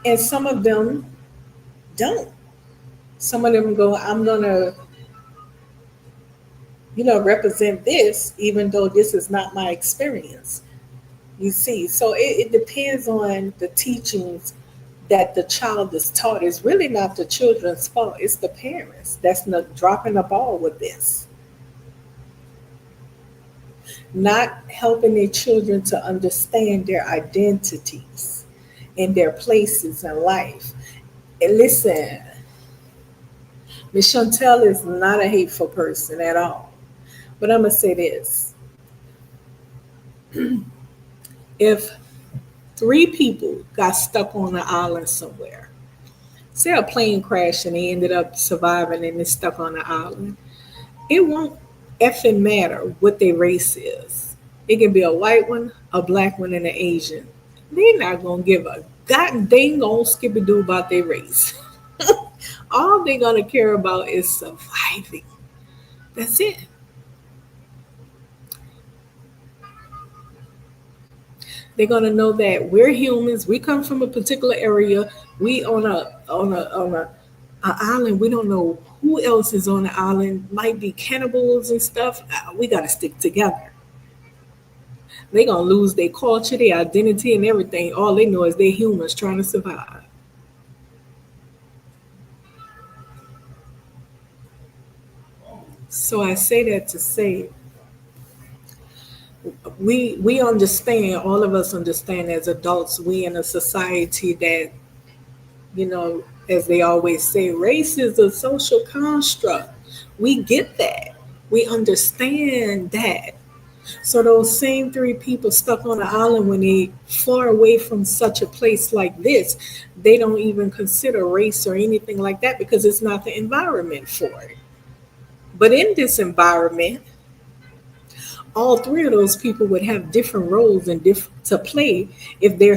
and some of them don't. Some of them go, I'm going to, represent this, even though this is not my experience. You see, so it depends on the teachings that the child is taught. It's really not the children's fault, it's the parents that's not dropping the ball with this. Not helping their children to understand their identities and their places in life. And listen, Miss Chantell is not a hateful person at all. But I'm going to say this. If 3 people got stuck on an island somewhere, say a plane crashed and they ended up surviving and they're stuck on the island, it won't effing matter what their race is. It can be a white one, a black one, and an Asian. They're not going to give a god dang on skippy doo about their race. All they're going to care about is surviving. That's it. They're gonna know that we're humans. We come from a particular area. We on a island. We don't know who else is on the island. Might be cannibals and stuff. We gotta stick together. They're gonna lose their culture, their identity, and everything. All they know is they're humans trying to survive. So I say that to say we understand, all of us understand as adults, we in a society that, as they always say, race is a social construct. We get that. We understand that. So those same three people stuck on the island, when they far away from such a place like this, they don't even consider race or anything like that because it's not the environment for it. But in this environment, all three of those people would have different roles and to play if they're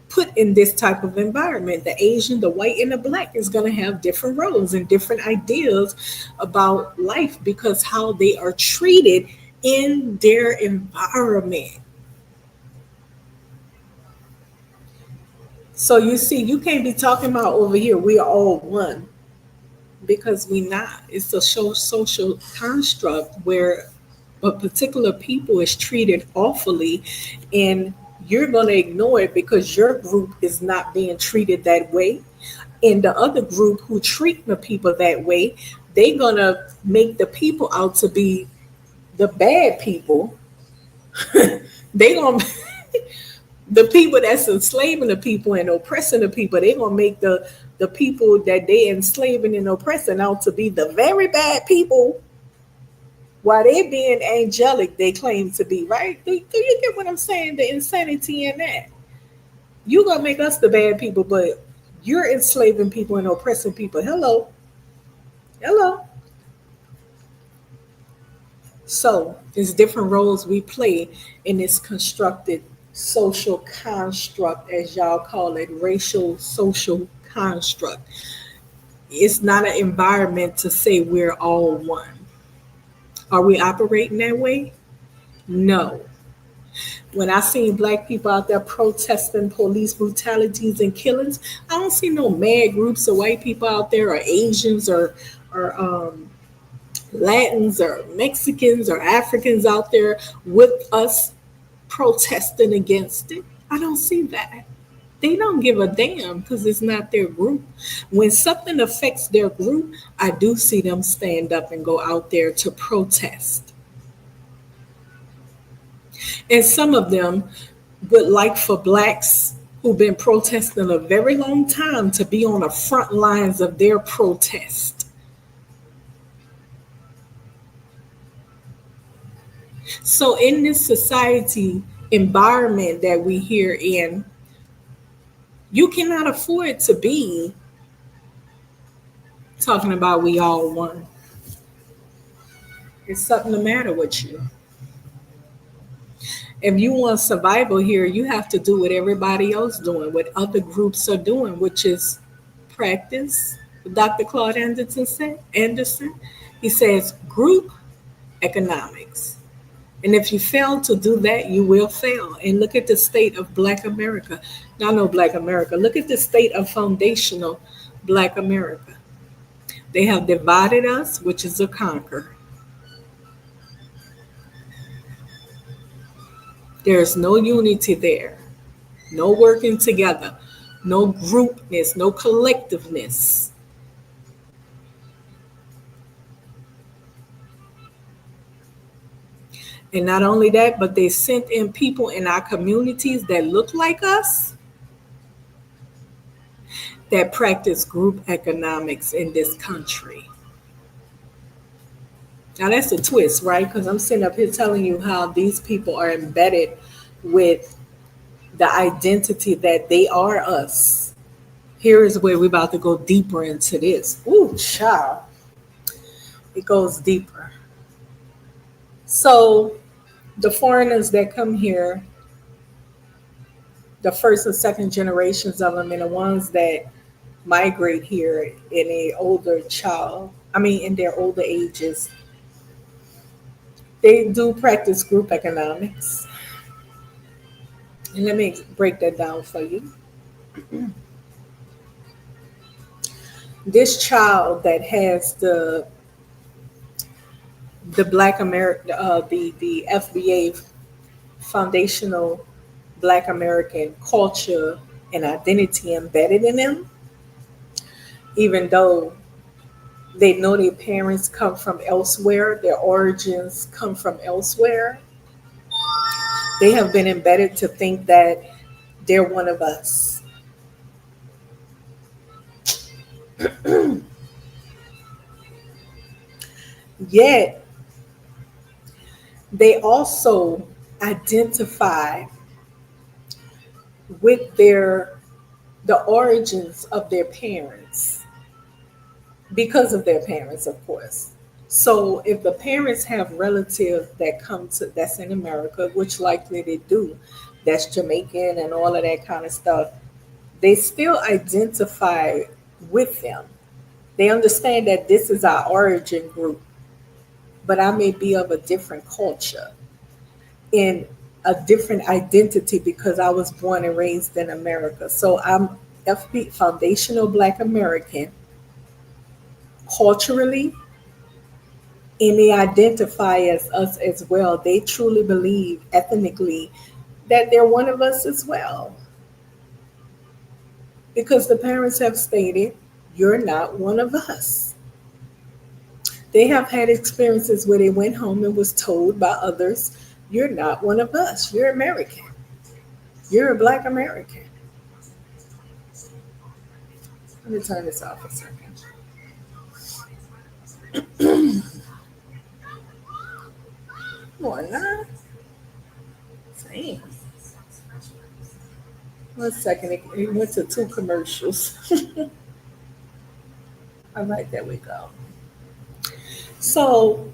put in this type of environment. The Asian, the white, and the black is going to have different roles and different ideas about life because how they are treated in their environment. So you see, you can't be talking about over here, we are all one, because we not. It's a social construct where a particular people is treated awfully, and you're going to ignore it because your group is not being treated that way. And the other group who treat the people that way, they're going to make the people out to be the bad people. They going to the people that's enslaving the people and oppressing the people, they're gonna make the people that they enslaving and oppressing out to be the very bad people, while they being angelic, they claim to be, right? Do you get what I'm saying? The insanity in that. You gonna make us the bad people, but you're enslaving people and oppressing people. Hello. Hello. So there's different roles we play in this constructed social construct, as y'all call it, racial social construct. It's not an environment to say we're all one. Are we operating that way? No. When I seen black people out there protesting police brutalities and killings, I don't see no mad groups of white people out there, or Asians, or Latins, or Mexicans, or Africans out there with us protesting against it. I don't see that. They don't give a damn because it's not their group. When something affects their group, I do see them stand up and go out there to protest. And some of them would like for blacks who've been protesting a very long time to be on the front lines of their protest. So in this society environment that we here in, you cannot afford to be talking about we all one. It's something the matter with you. If you want survival here, you have to do what everybody else doing, what other groups are doing, which is practice. Dr. Claude Anderson, he says group economics. And if you fail to do that, you will fail. And look at the state of Black America. Not no Black America. Look at the state of foundational Black America. They have divided us, which is a conquer. There's no unity there, no working together, no groupness, no collectiveness. And not only that, but they sent in people in our communities that look like us that practice group economics in this country. Now that's a twist, right? Because I'm sitting up here telling you how these people are embedded with the identity that they are us. Here is where we're about to go deeper into this. Ooh, child. It goes deeper. So the foreigners that come here, the first and second generations of them, and the ones that migrate here in in their older ages, they do practice group economics. And let me break that down for you. This child that has the Black America, the FBA foundational Black American culture and identity embedded in them, even though They know their parents come from elsewhere, their origins come from elsewhere. They have been embedded to think that they're one of us. Yet, they also identify with the origins of their parents because of their parents, of course. So if the parents have relatives that come to that's in America, which likely they do, that's Jamaican and all of that kind of stuff, they still identify with them. They understand that this is our origin group, but I may be of a different culture in a different identity because I was born and raised in America. So I'm FB foundational Black American culturally, and they identify as us as well. They truly believe ethnically that they're one of us as well. Because the parents have stated, you're not one of us. They have had experiences where they went home and was told by others, you're not one of us. You're American. You're a Black American. Let me turn this off a second. Come on now. Same. 1 second. It went to 2 commercials. All right, there we go. So,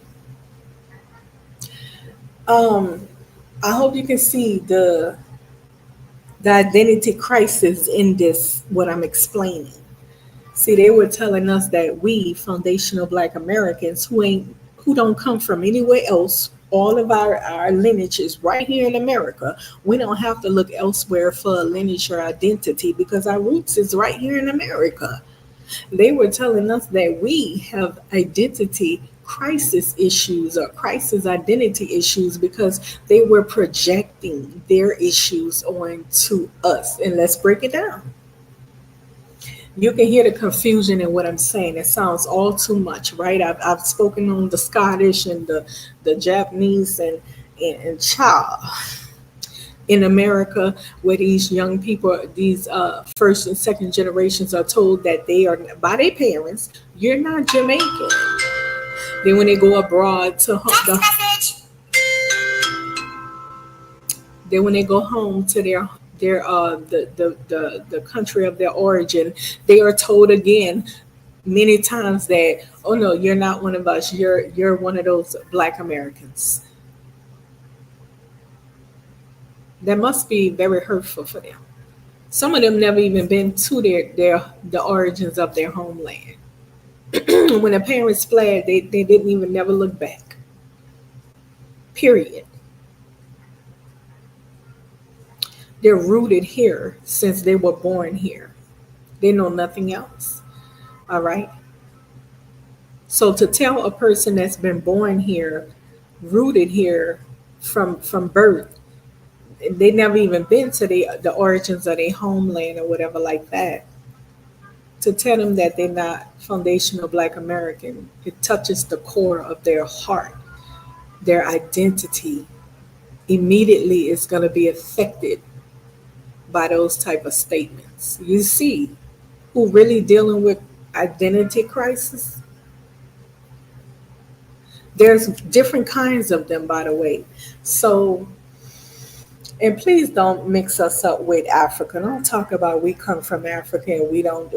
I hope you can see the identity crisis in this, what I'm explaining. See, they were telling us that we foundational Black Americans who don't come from anywhere else, all of our lineage is right here in America. We don't have to look elsewhere for a lineage or identity because our roots is right here in America. They were telling us that we have identity crisis issues or crisis identity issues because they were projecting their issues onto us. And let's break it down. You can hear the confusion in what I'm saying. It sounds all too much, right? I've spoken on the Scottish and the Japanese and child in America, where these young people, these first and second generations, are told that they are by their parents, you're not Jamaican. Then when they go abroad to then when they go home to their the country of their origin, they are told again many times that, oh no, you're not one of us. You're one of those Black Americans. That must be very hurtful for them. Some of them never even been to the origins of their homeland. When the parents fled, they didn't even never look back. Period. They're rooted here since they were born here. They know nothing else. All right. So to tell a person that's been born here, rooted here from birth, they never even been to the origins of their homeland or whatever like that. To tell them that they're not foundational Black American, it touches the core of their heart, their identity. Immediately is going to be affected by those type of statements. You see who really dealing with identity crisis? There's different kinds of them, by the way. So, and please don't mix us up with Africa. Don't talk about we come from Africa and we don't.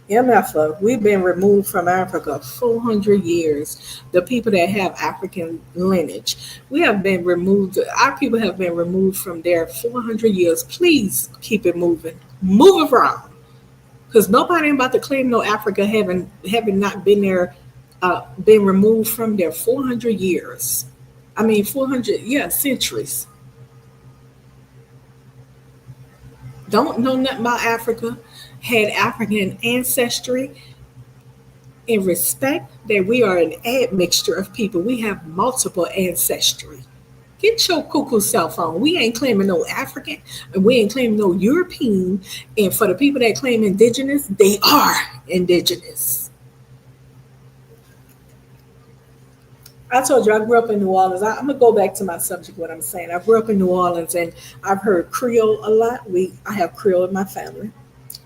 MFA, we've been removed from Africa 400 years. The people that have African lineage, we have been removed. Our people have been removed from there 400 years. Please keep it moving. Move around. Because nobody ain't about to claim no Africa having not been there, been removed from there 400 years. I mean, 400, yeah, centuries. Don't know nothing about Africa. Had African ancestry, and respect that we are an admixture of people. We have multiple ancestry. Get your cuckoo self on. We ain't claiming no African, and we ain't claiming no European. And for the people that claim indigenous, they are indigenous. I told you I grew up in New Orleans. I'm gonna go back to my subject. What I'm saying, I grew up in New Orleans, and I've heard Creole a lot. I have Creole in my family.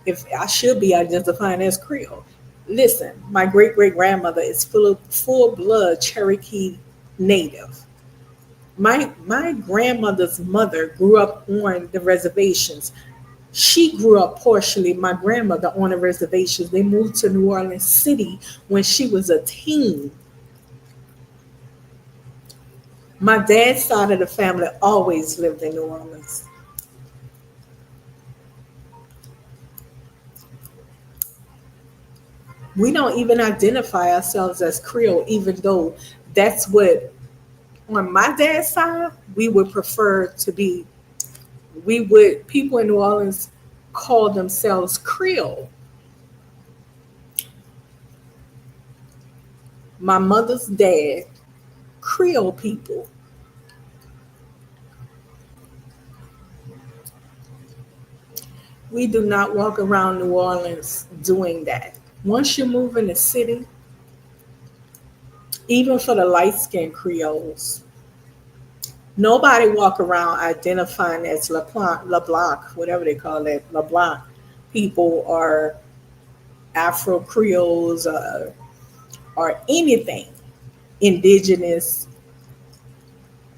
If I should be identifying as Creole, listen, my great great grandmother is full blood Cherokee native. My grandmother's mother grew up on the reservations. She grew up partially, my grandmother, on the reservations. They moved to New Orleans City when she was a teen. My dad's side of the family always lived in New Orleans. We don't even identify ourselves as Creole, even though that's what, on my dad's side, we would prefer to be. People in New Orleans call themselves Creole. My mother's dad, Creole people. We do not walk around New Orleans doing that. Once you move in the city, even for the light skinned Creoles, nobody walk around identifying as LeBlanc, whatever they call it, LeBlanc people or Afro Creoles or anything indigenous.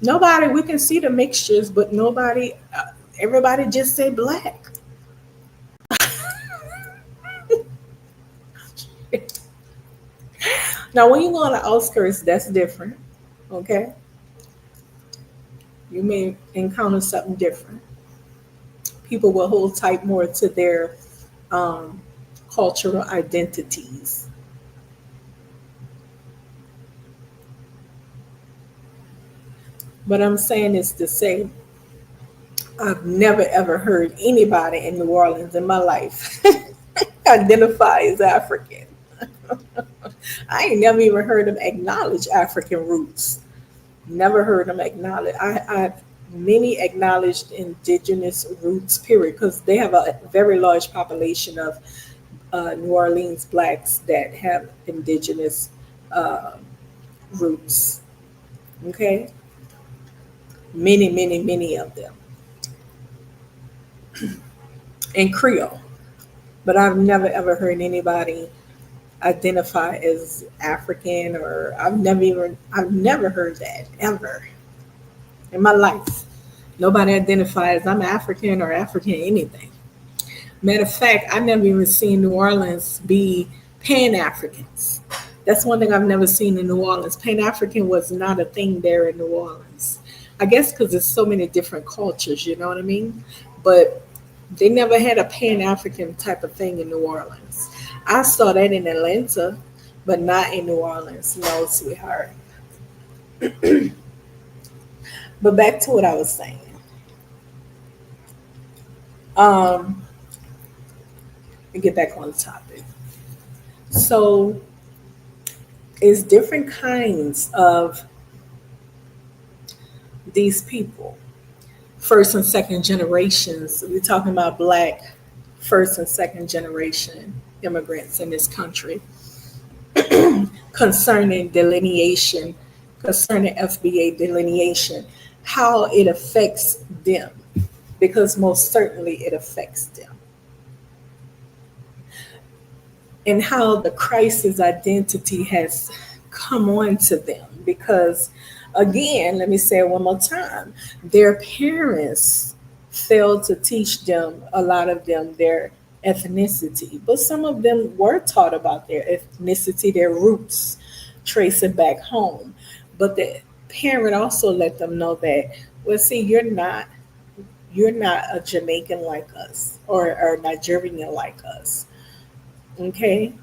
Nobody, we can see the mixtures, but nobody, everybody just say black. Now, when you go on the outskirts, that's different. Okay, you may encounter something different. People will hold tight more to their um, cultural identities. But I'm saying this to say, I've never ever heard anybody in New Orleans in my life identify as African. I ain't never even heard them acknowledge African roots. Never heard them acknowledge. I've many acknowledged indigenous roots, period, because they have a very large population of New Orleans blacks that have indigenous uh, roots. Okay, many, many, many of them, and Creole. But I've never ever heard anybody identify as African, or I've never heard that ever in my life. Nobody identifies I'm African or African anything. Matter of fact, I never even seen New Orleans be Pan Africans. That's one thing I've never seen in New Orleans. Pan African was not a thing there in New Orleans. I guess because there's so many different cultures, you know what I mean? But they never had a Pan African type of thing in New Orleans. I saw that in Atlanta, but not in New Orleans. No, sweetheart. But back to what I was saying. Um, let me get back on the topic. So, it's different kinds of these people. First and second generations. We're talking about black first and second generation immigrants in this country. Concerning delineation, concerning FBA delineation, how it affects them, because most certainly it affects them, and how the crisis identity has come on to them. Because, again, let me say it one more time, their parents failed to teach them, a lot of them, their ethnicity, but some of them were taught about their ethnicity, their roots, trace it back home. But the parent also let them know that, well, see, you're not a Jamaican like us, or Nigerian like us. Okay.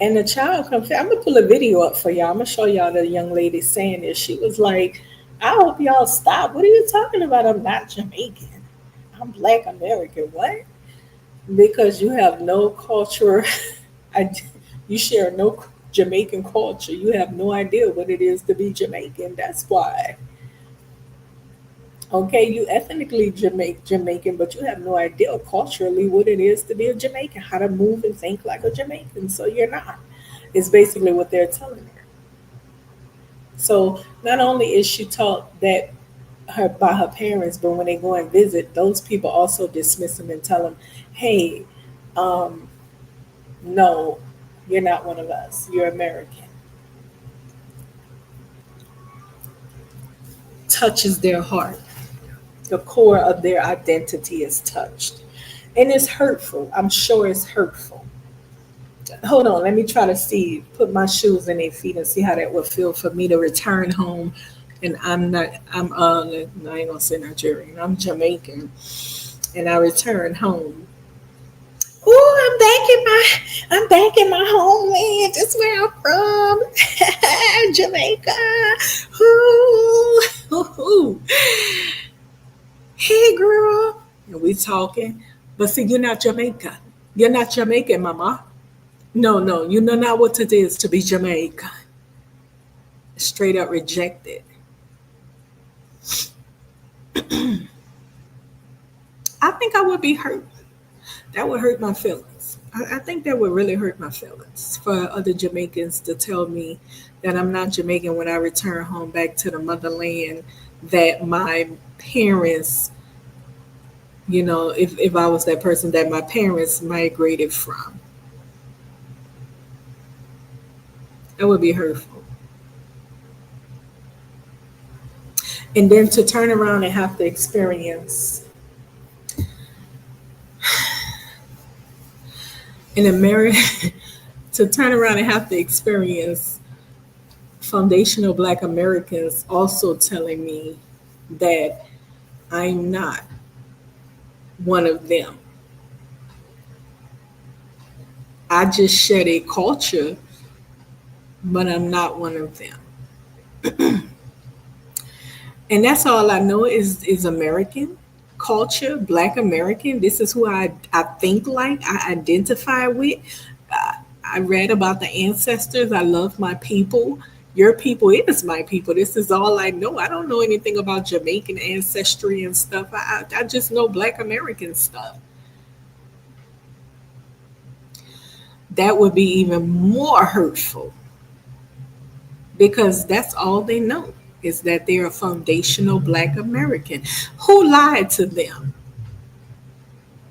And the child comes, I'm gonna pull a video up for y'all. I'm gonna show y'all the young lady saying this. She was like, I hope y'all stop. What are you talking about? I'm not Jamaican. I'm Black American. What? Because you have no culture, you share no Jamaican culture. You have no idea what it is to be Jamaican. That's why. Okay, you ethnically Jamaican, but you have no idea culturally what it is to be a Jamaican, how to move and think like a Jamaican. So you're not. It's basically what they're telling her. So not only is she taught that her by her parents, but when they go and visit, those people also dismiss them and tell them, "Hey, um, no, you're not one of us. You're American." Touches their heart. The core of their identity is touched, and it's hurtful. I'm sure it's hurtful. Hold on, let me try to see, put my shoes in their feet and see how that would feel for me to return home. And no, I ain't gonna say Nigerian, I'm Jamaican, and I return home. Ooh, I'm back in my homeland. That's where I'm from. Jamaica. Ooh, ooh. Hey girl. And we talking. But see, you're not Jamaican. You're not Jamaican, mama. No, no, you know not what it is to be Jamaican. Straight up rejected. I think I would be hurt. That would hurt my feelings. I think that would really hurt my feelings for other Jamaicans to tell me that I'm not Jamaican when I return home back to the motherland that my parents, if I was that person that my parents migrated from. That would be hurtful. And then to turn around and have to experience in America, to turn around and have to experience foundational Black Americans also telling me that I'm not one of them. I just shed a culture, but I'm not one of them. And that's all I know is American culture, Black American. This is who I think like, I identify with. I read about the ancestors. I love my people. Your people is my people. This is all I know. I don't know anything about Jamaican ancestry and stuff. I just know Black American stuff. That would be even more hurtful because that's all they know is that they're a foundational Black American. Who lied to them?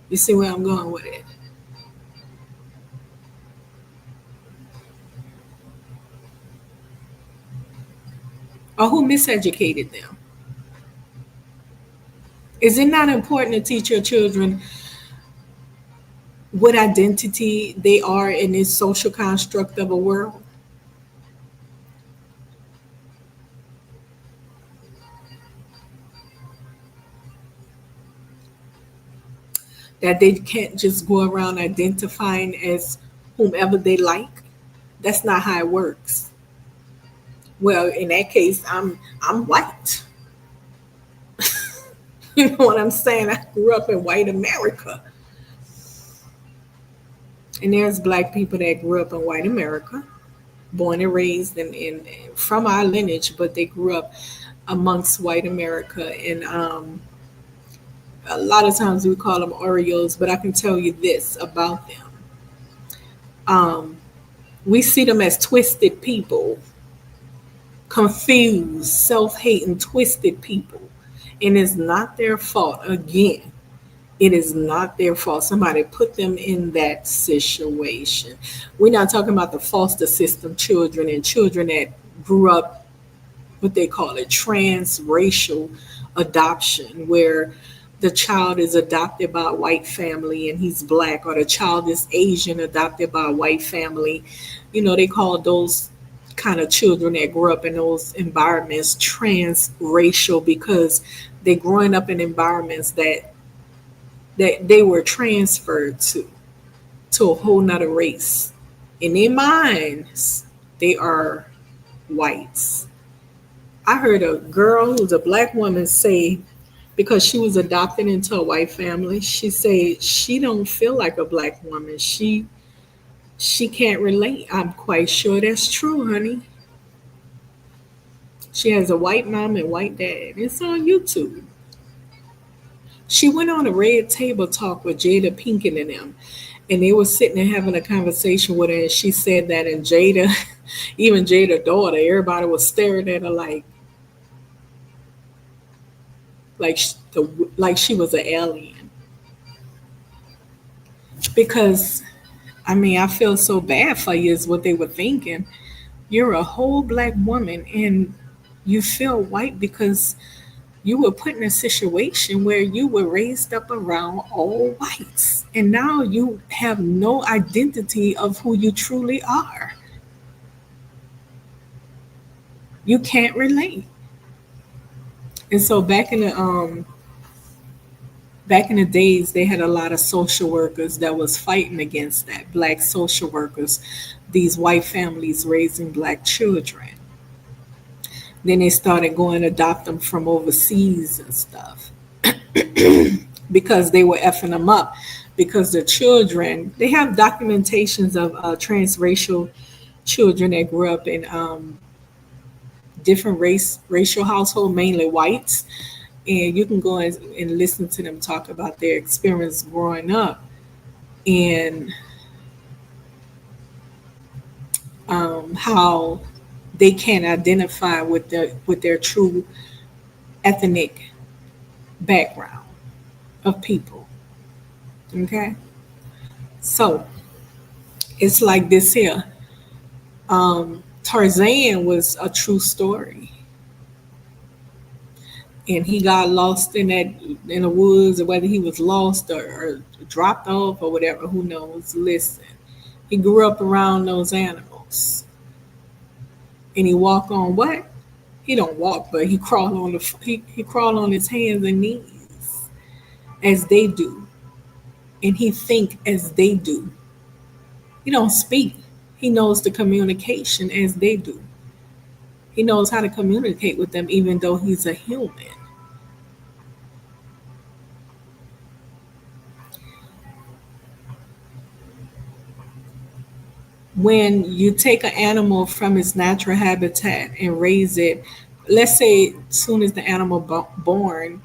You see where I'm going with it? Or who miseducated them? Is it not important to teach your children what identity they are in this social construct of a world? That they can't just go around identifying as whomever they like? That's not how it works. Well, in that case, I'm white. You know what I'm saying? I grew up in white America. And there's Black people that grew up in white America, born and raised in from our lineage, but they grew up amongst white America. And a lot of times we call them Oreos, but I can tell you this about them. Um, we see them as twisted people, confused, self hating, twisted people. And it's not their fault. Again, it is not their fault. Somebody put them in that situation. We're not talking about the foster system children and children that grew up what they call it transracial adoption, where the child is adopted by a white family and he's Black, or the child is Asian adopted by a white family. They call those kind of children that grew up in those environments transracial because they're growing up in environments that they were transferred to a whole nother race. In their minds, they are whites. I heard a girl who's a Black woman say, because she was adopted into a white family, she said she don't feel like a Black woman. She can't relate. I'm quite sure that's true, honey. She has a white mom and white dad. It's on YouTube. She went on a red table talk with Jada Pinkett and them. And they were sitting and having a conversation with her, and she said that, and Jada, even Jada's daughter, everybody was staring at her like she was an alien. Because I mean, I feel so bad for you is what they were thinking. You're a whole black woman and you feel white because you were put in a situation where you were raised up around all whites. And now you have no identity of who you truly are. You can't relate. And so back in the days, they had a lot of social workers that was fighting against that. Black social workers, these white families raising black children. Then they started going to adopt them from overseas and stuff because they were effing them up. Because the children, they have documentations of transracial children that grew up in different racial household, mainly whites, and you can go and listen to them talk about their experience growing up and how they can't identify with their true ethnic background of people. Okay, so it's like this here. Tarzan was a true story, and he got lost in the woods, or whether he was lost or dropped off or whatever, who knows? Listen, he grew up around those animals, and he walk on what? He don't walk, but he crawl on he crawl on his hands and knees as they do, and he think as they do. He don't speak. He knows the communication as they do. He knows how to communicate with them, even though he's a human. When you take an animal from its natural habitat and raise it, let's say as soon as the animal born,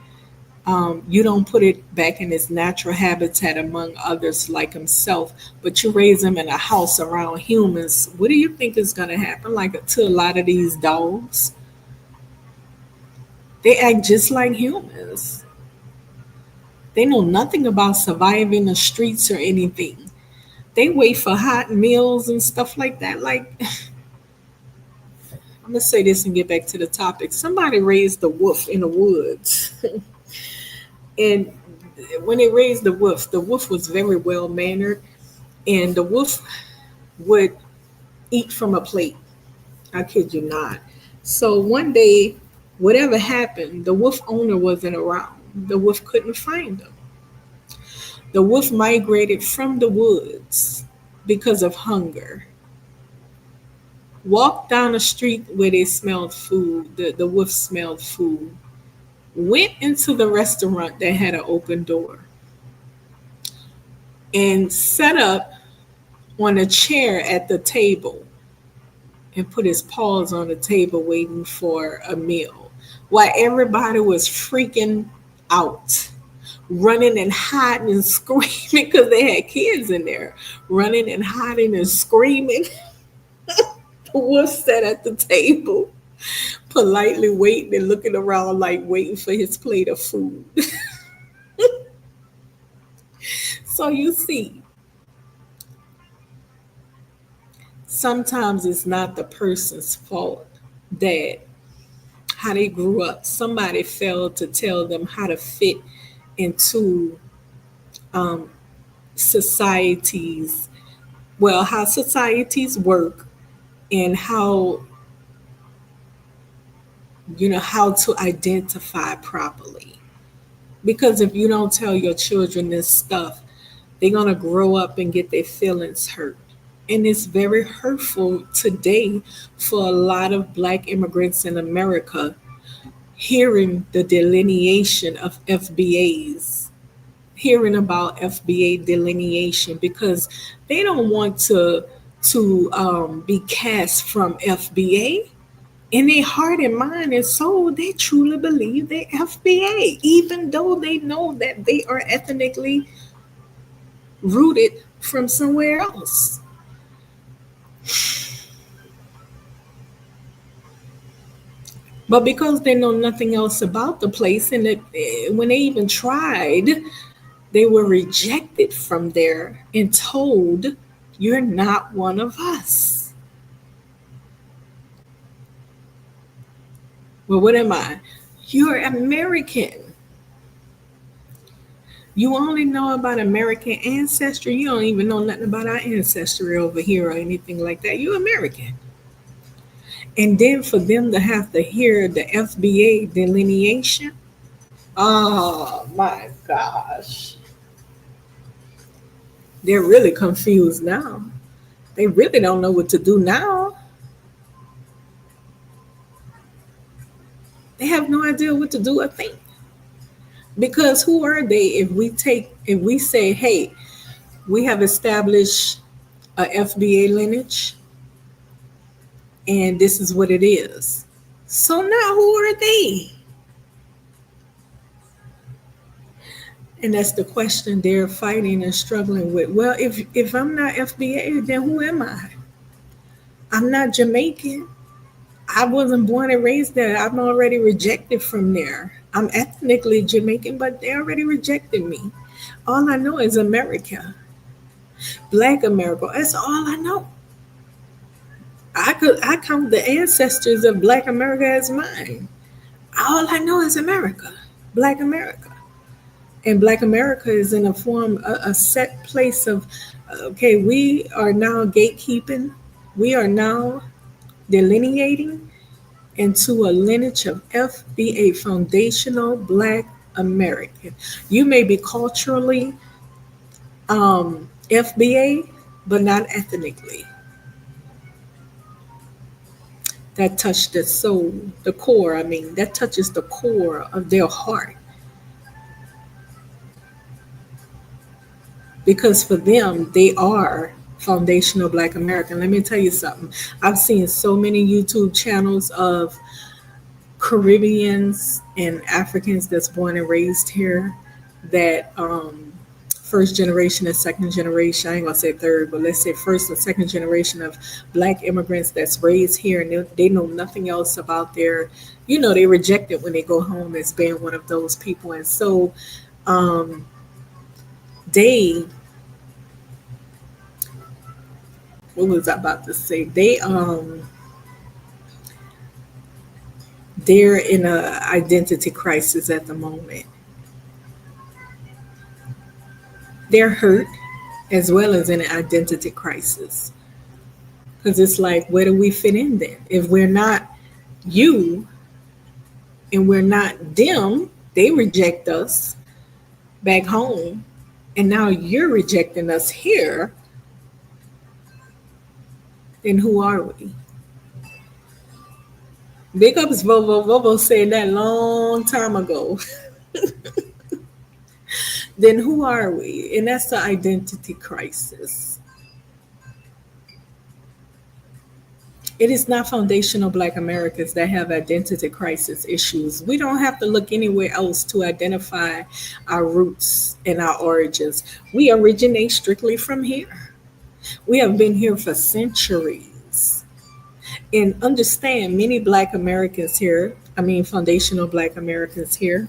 you don't put it back in its natural habitat among others like himself, but you raise him in a house around humans. What do you think is going to happen? Like to a lot of these dogs, they act just like humans. They know nothing about surviving the streets or anything. They wait for hot meals and stuff like that. Like, I'm gonna say this and get back to the topic. Somebody raised the wolf in the woods, and when they raised the wolf was very well mannered, and the wolf would eat from a plate. I kid you not. So one day, whatever happened, the wolf owner wasn't around. The wolf couldn't find him. The wolf migrated from the woods because of hunger. Walked down a street where they smelled food. The wolf smelled food. Went into the restaurant that had an open door and sat up on a chair at the table and put his paws on the table waiting for a meal while everybody was freaking out, running and hiding and screaming because they had kids in there, running and hiding and screaming. The wolf sat at the table, politely waiting and looking around like waiting for his plate of food. So you see, sometimes it's not the person's fault that how they grew up. Somebody failed to tell them how to fit into societies, well, how societies work and how to identify properly. Because if you don't tell your children this stuff, they're going to grow up and get their feelings hurt. And it's very hurtful today for a lot of black immigrants in America hearing the delineation of FBAs, hearing about FBA delineation because they don't want to be cast from FBA. In their heart and mind and soul, they truly believe they're FBA, even though they know that they are ethnically rooted from somewhere else. But because they know nothing else about the place, and when they even tried, they were rejected from there and told, "You're not one of us." Well, what am I? You're American. You only know about American ancestry. You don't even know nothing about our ancestry over here or anything like that. You're American. And then for them to have to hear the FBA delineation, oh my gosh. They're really confused now. They really don't know what to do now. They have no idea what to do or think. Because who are they if we say, hey, we have established a FBA lineage and this is what it is. So now who are they? And that's the question they're fighting and struggling with. Well, if I'm not FBA, then who am I? I'm not Jamaican. I wasn't born and raised there. I'm already rejected from there. I'm ethnically Jamaican, but they already rejected me. All I know is America, Black America. That's all I know. I count the ancestors of Black America as mine. All I know is America, Black America. And Black America is in a form, a set place of, okay, we are now gatekeeping. We are now delineating into a lineage of FBA, foundational Black American. You may be culturally FBA, but not ethnically. That touched the soul, the core, that touches the core of their heart. Because for them, they are foundational Black American. Let me tell you something. I've seen so many YouTube channels of Caribbeans and Africans that's born and raised here that first generation and second generation, I ain't gonna say third, but let's say first and second generation of Black immigrants that's raised here, and they know nothing else about they reject it when they go home as being one of those people. And so they, what was I about to say? They're in a identity crisis at the moment. They're hurt as well as in an identity crisis. Because it's like, where do we fit in then? If we're not you and we're not them, they reject us back home. And now you're rejecting us here. Then who are we? Big ups Vovo. Vovo said that long time ago. Then who are we? And that's the identity crisis. It is not foundational Black Americans that have identity crisis issues. We don't have to look anywhere else to identify our roots and our origins. We originate strictly from here. We have been here for centuries. And understand, many Black Americans here, foundational Black Americans here,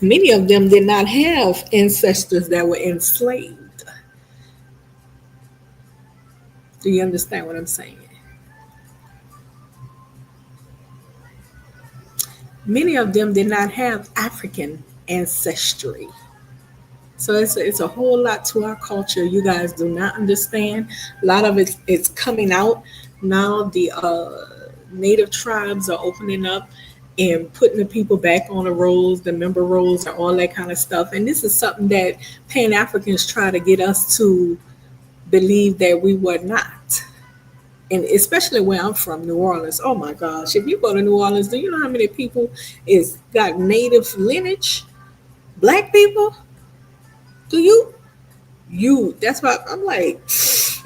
many of them did not have ancestors that were enslaved. Do you understand what I'm saying? Many of them did not have African ancestry. So it's a whole lot to our culture you guys do not understand. A lot of it is coming out now. The native tribes are opening up and putting the people back on the rolls, the member rolls, and all that kind of stuff. And this is something that Pan-Africans try to get us to believe that we were not. And especially where I'm from, New Orleans. Oh my gosh, if you go to New Orleans, do you know how many people is got native lineage? Black people? Do you? That's why I'm like,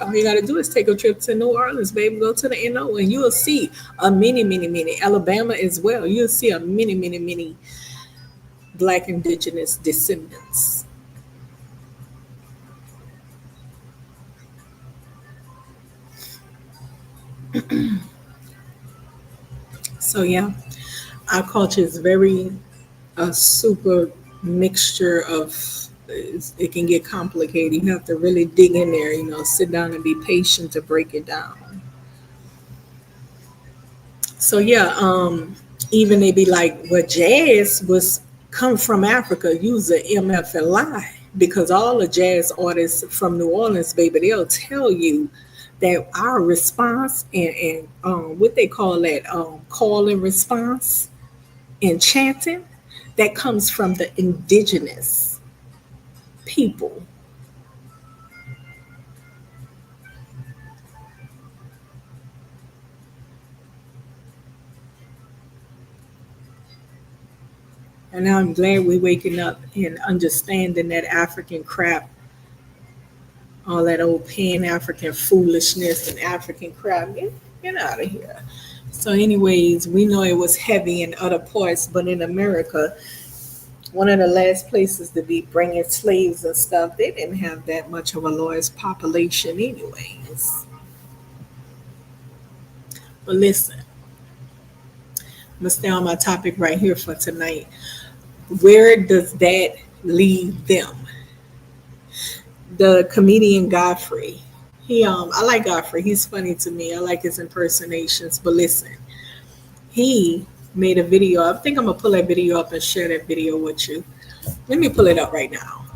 all you gotta do is take a trip to New Orleans, baby. Go to the NO and you'll see a many Alabama as well. You'll see a many Black indigenous descendants. So yeah, our culture is very a super mixture of. It can get complicated. You have to really dig in there. Sit down and be patient to break it down. So yeah, even they be like, well, jazz was come from Africa. Use a MFLI because all the jazz artists from New Orleans, baby, they'll tell you that our response and what they call that call and response and chanting that comes from the indigenous people. And I'm glad we're waking up and understanding that African crap, all that old pan African foolishness and African crap. Get out of here. So, anyways, we know it was heavy in other parts, but in America, one of the last places to be bringing slaves and stuff, they didn't have that much of a large population, anyways. But listen, I'm gonna stay on my topic right here for tonight. Where does that leave them? The comedian Godfrey. I like Godfrey. He's funny to me. I like his impersonations. But listen, he made a video. I think I'm gonna pull that video up and share that video with you. Let me pull it up right now.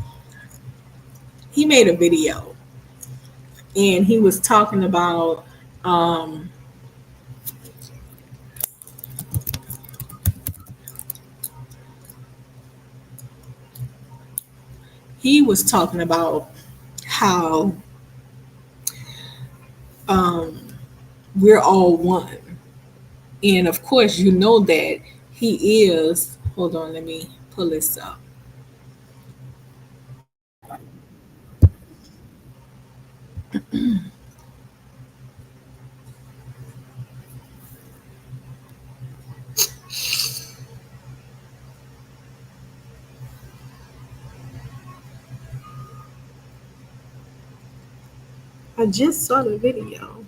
He made a video and he was talking about he was talking about how we're all one. And of course, you know that he is. Hold on, let me pull this up. I just saw the video.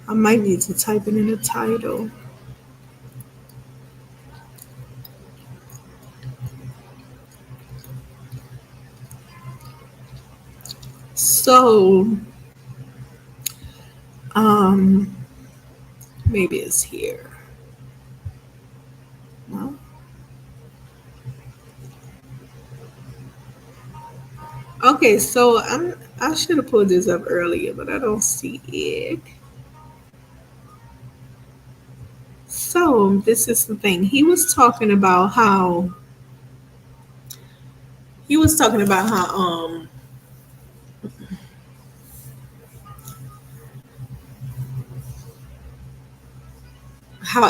I might need to type it in the title. So, um, maybe it's here. No. Okay, so I should have pulled this up earlier, but I don't see it. So this is the thing. He was talking about how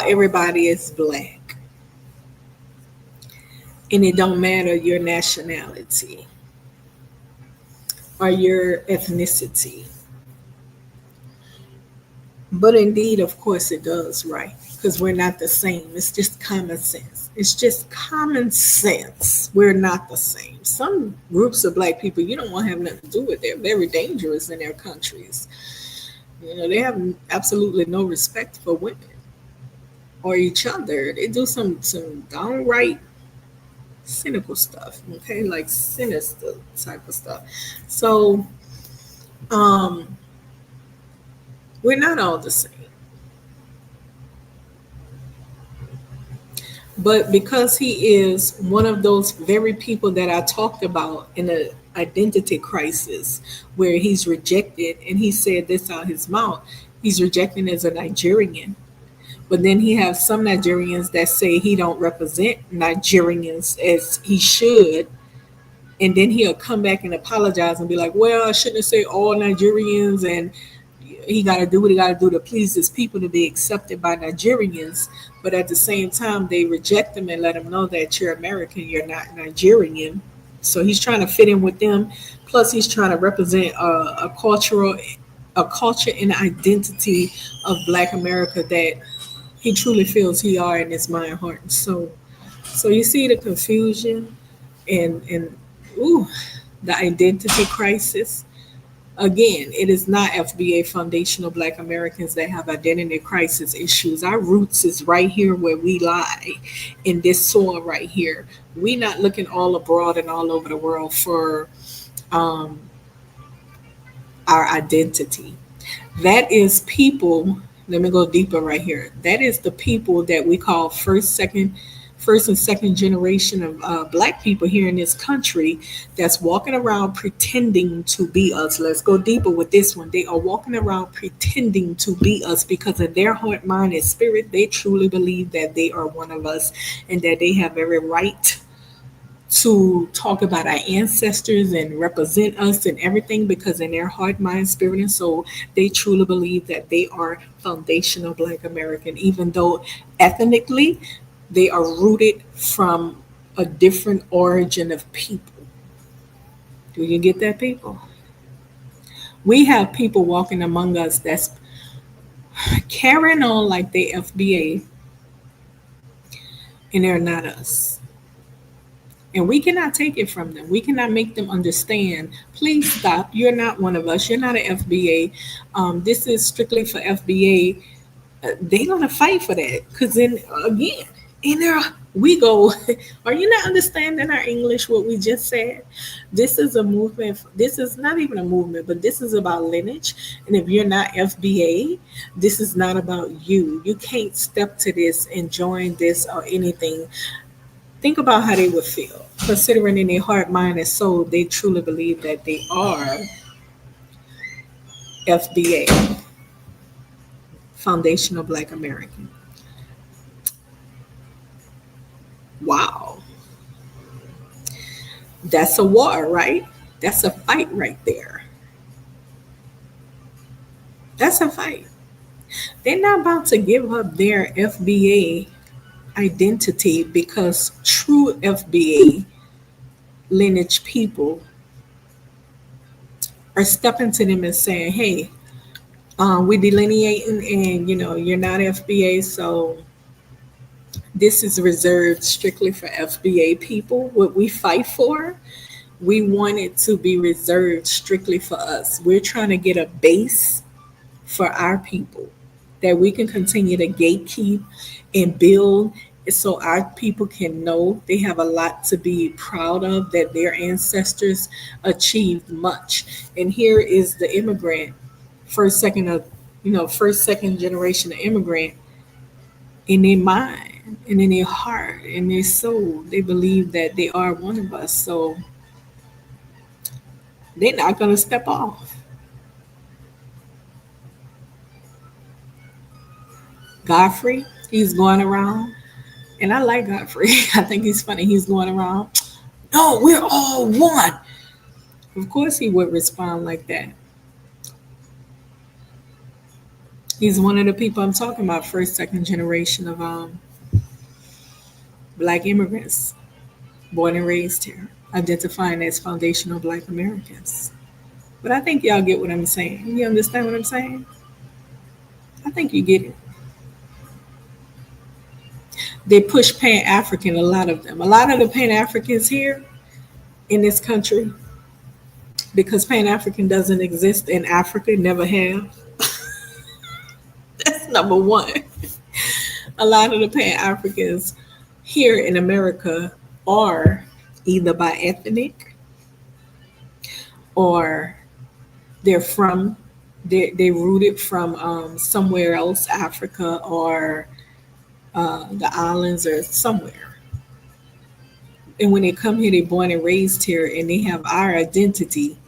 everybody is black and it don't matter your nationality or your ethnicity. But indeed, of course, it does, right? Because we're not the same. It's just common sense. It's just common sense. We're not the same. Some groups of black people you don't want to have nothing to do with. They're very dangerous in their countries. They have absolutely no respect for women or each other. They do some downright cynical stuff, okay, like sinister type of stuff. So we're not all the same. But because he is one of those very people that I talked about in the identity crisis, where he's rejected, and he said this out his mouth, he's rejected as a Nigerian. But then he has some Nigerians that say he don't represent Nigerians as he should. And then he'll come back and apologize and be like, well, I shouldn't have said all Nigerians, and he got to do what he got to do to please his people to be accepted by Nigerians. But at the same time, they reject him and let him know that you're American, you're not Nigerian. So he's trying to fit in with them. Plus, he's trying to represent a culture and identity of Black America that he truly feels he are in his mind, heart, and soul. So you see the confusion and ooh, the identity crisis. Again, it is not FBA foundational Black Americans that have identity crisis issues. Our roots is right here where we lie, in this soil right here. We not looking all abroad and all over the world for um, our identity. That is people. Let me go deeper right here. That is the people that we call first and second generation of Black people here in this country that's walking around pretending to be us. Let's go deeper with this one. They are walking around pretending to be us because in their heart, mind, and spirit, they truly believe that they are one of us and that they have every right to talk about our ancestors and represent us and everything because in their heart, mind, spirit, and soul, they truly believe that they are foundational Black American, even though ethnically they are rooted from a different origin of people. Do you get that, people? We have people walking among us that's carrying on like they FBA and they're not us. And we cannot take it from them. We cannot make them understand. Please stop. You're not one of us. You're not an FBA. This is strictly for FBA. They're gonna fight for that because then again, in there we go. Are you not understanding our English? What we just said. This is a movement. This is not even a movement, but this is about lineage. And if you're not FBA, this is not about you. You can't step to this and join this or anything. Think about how they would feel, considering in their heart, mind, and soul, they truly believe that they are FBA, Foundational Black American. Wow. That's a war, right? That's a fight right there. That's a fight. They're not about to give up their FBA identity because true FBA lineage people are stepping to them and saying, hey, we're delineating and you're not FBA, so this is reserved strictly for FBA people. What we fight for, we want it to be reserved strictly for us. We're trying to get a base for our people that we can continue to gatekeep and build so our people can know they have a lot to be proud of, that their ancestors achieved much. And here is the immigrant, first, second generation of immigrant, in their mind and in their heart and their soul, they believe that they are one of us. So they're not going to step off. Godfrey, he's going around, and I like Godfrey. I think he's funny. He's going around, no, we're all one. Of course, he would respond like that. He's one of the people I'm talking about, first, second generation of Black immigrants, born and raised here, identifying as foundational Black Americans. But I think y'all get what I'm saying. You understand what I'm saying? I think you get it. They push Pan African, a lot of them. A lot of the Pan Africans here in this country, because Pan African doesn't exist in Africa, never have. That's number one. A lot of the Pan Africans here in America are either by ethnic or they're from, they rooted from somewhere else, Africa or the islands or somewhere. And when they come here, they're born and raised here and they have our identity.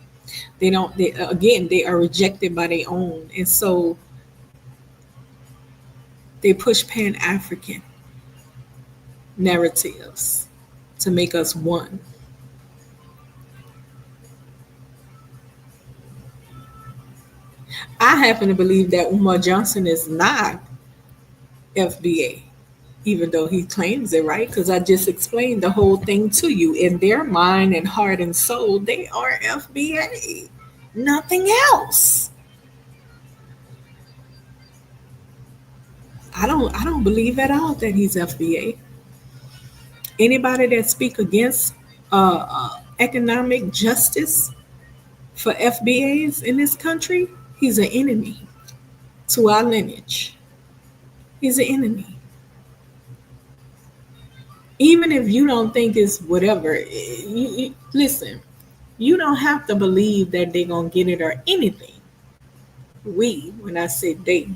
They don't, again, they are rejected by their own. And so they push Pan African narratives to make us one. I happen to believe that Umar Johnson is not FBA, even though he claims it, right? Because I just explained the whole thing to you. In their mind and heart and soul, they are FBA, nothing else. I don't believe at all that he's FBA. Anybody that speak against economic justice For FBAs in this country, he's an enemy to our lineage. He's an enemy. Even if you don't think it's whatever, listen, you don't have to believe that they're going to get it or anything. When I say they,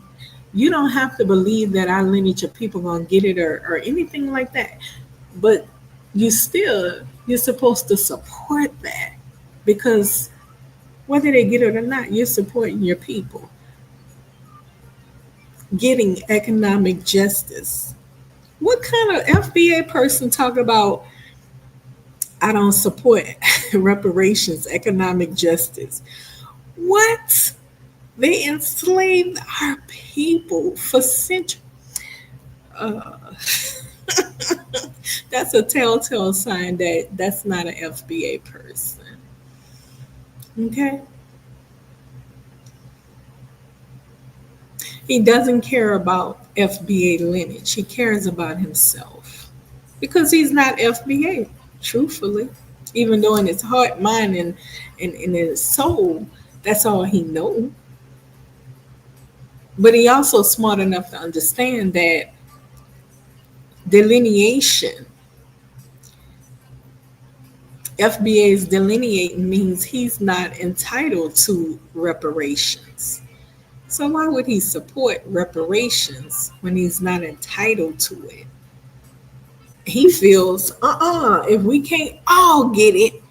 you don't have to believe that our lineage of people going to get it or anything like that. But you're supposed to support that because whether they get it or not, you're supporting your people getting economic justice. What kind of FBA person talk about I don't support reparations, economic justice? What? They enslaved our people for centuries. Uh, that's a telltale sign that that's not an FBA person. Okay? He doesn't care about FBA lineage. He cares about himself because he's not FBA, truthfully. Even though in his heart, mind, and in his soul, that's all he knows. But he also smart enough to understand that delineation, FBA's delineating means he's not entitled to reparations. So why would he support reparations when he's not entitled to it? He feels, if we can't all get it,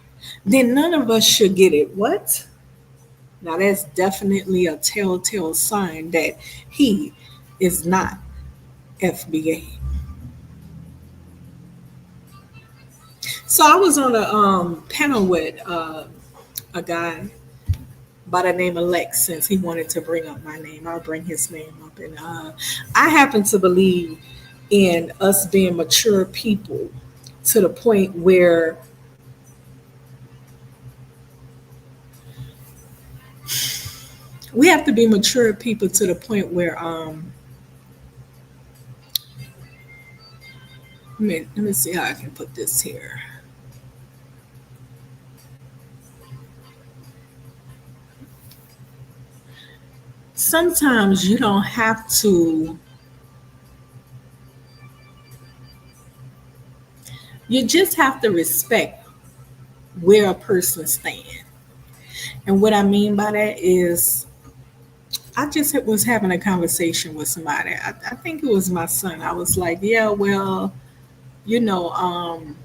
then none of us should get it. What? Now that's definitely a telltale sign that he is not FBA. So I was on a panel with a guy by the name of Lex. Since he wanted to bring up my name, I'll bring his name up. And I happen to believe in us being mature people to the point where we have to be mature people to the point where let me see how I can put this here. Sometimes you don't have to, you just have to respect where a person stands. And what I mean by that is, I just was having a conversation with somebody. I think it was my son. I was like, yeah, well, you know,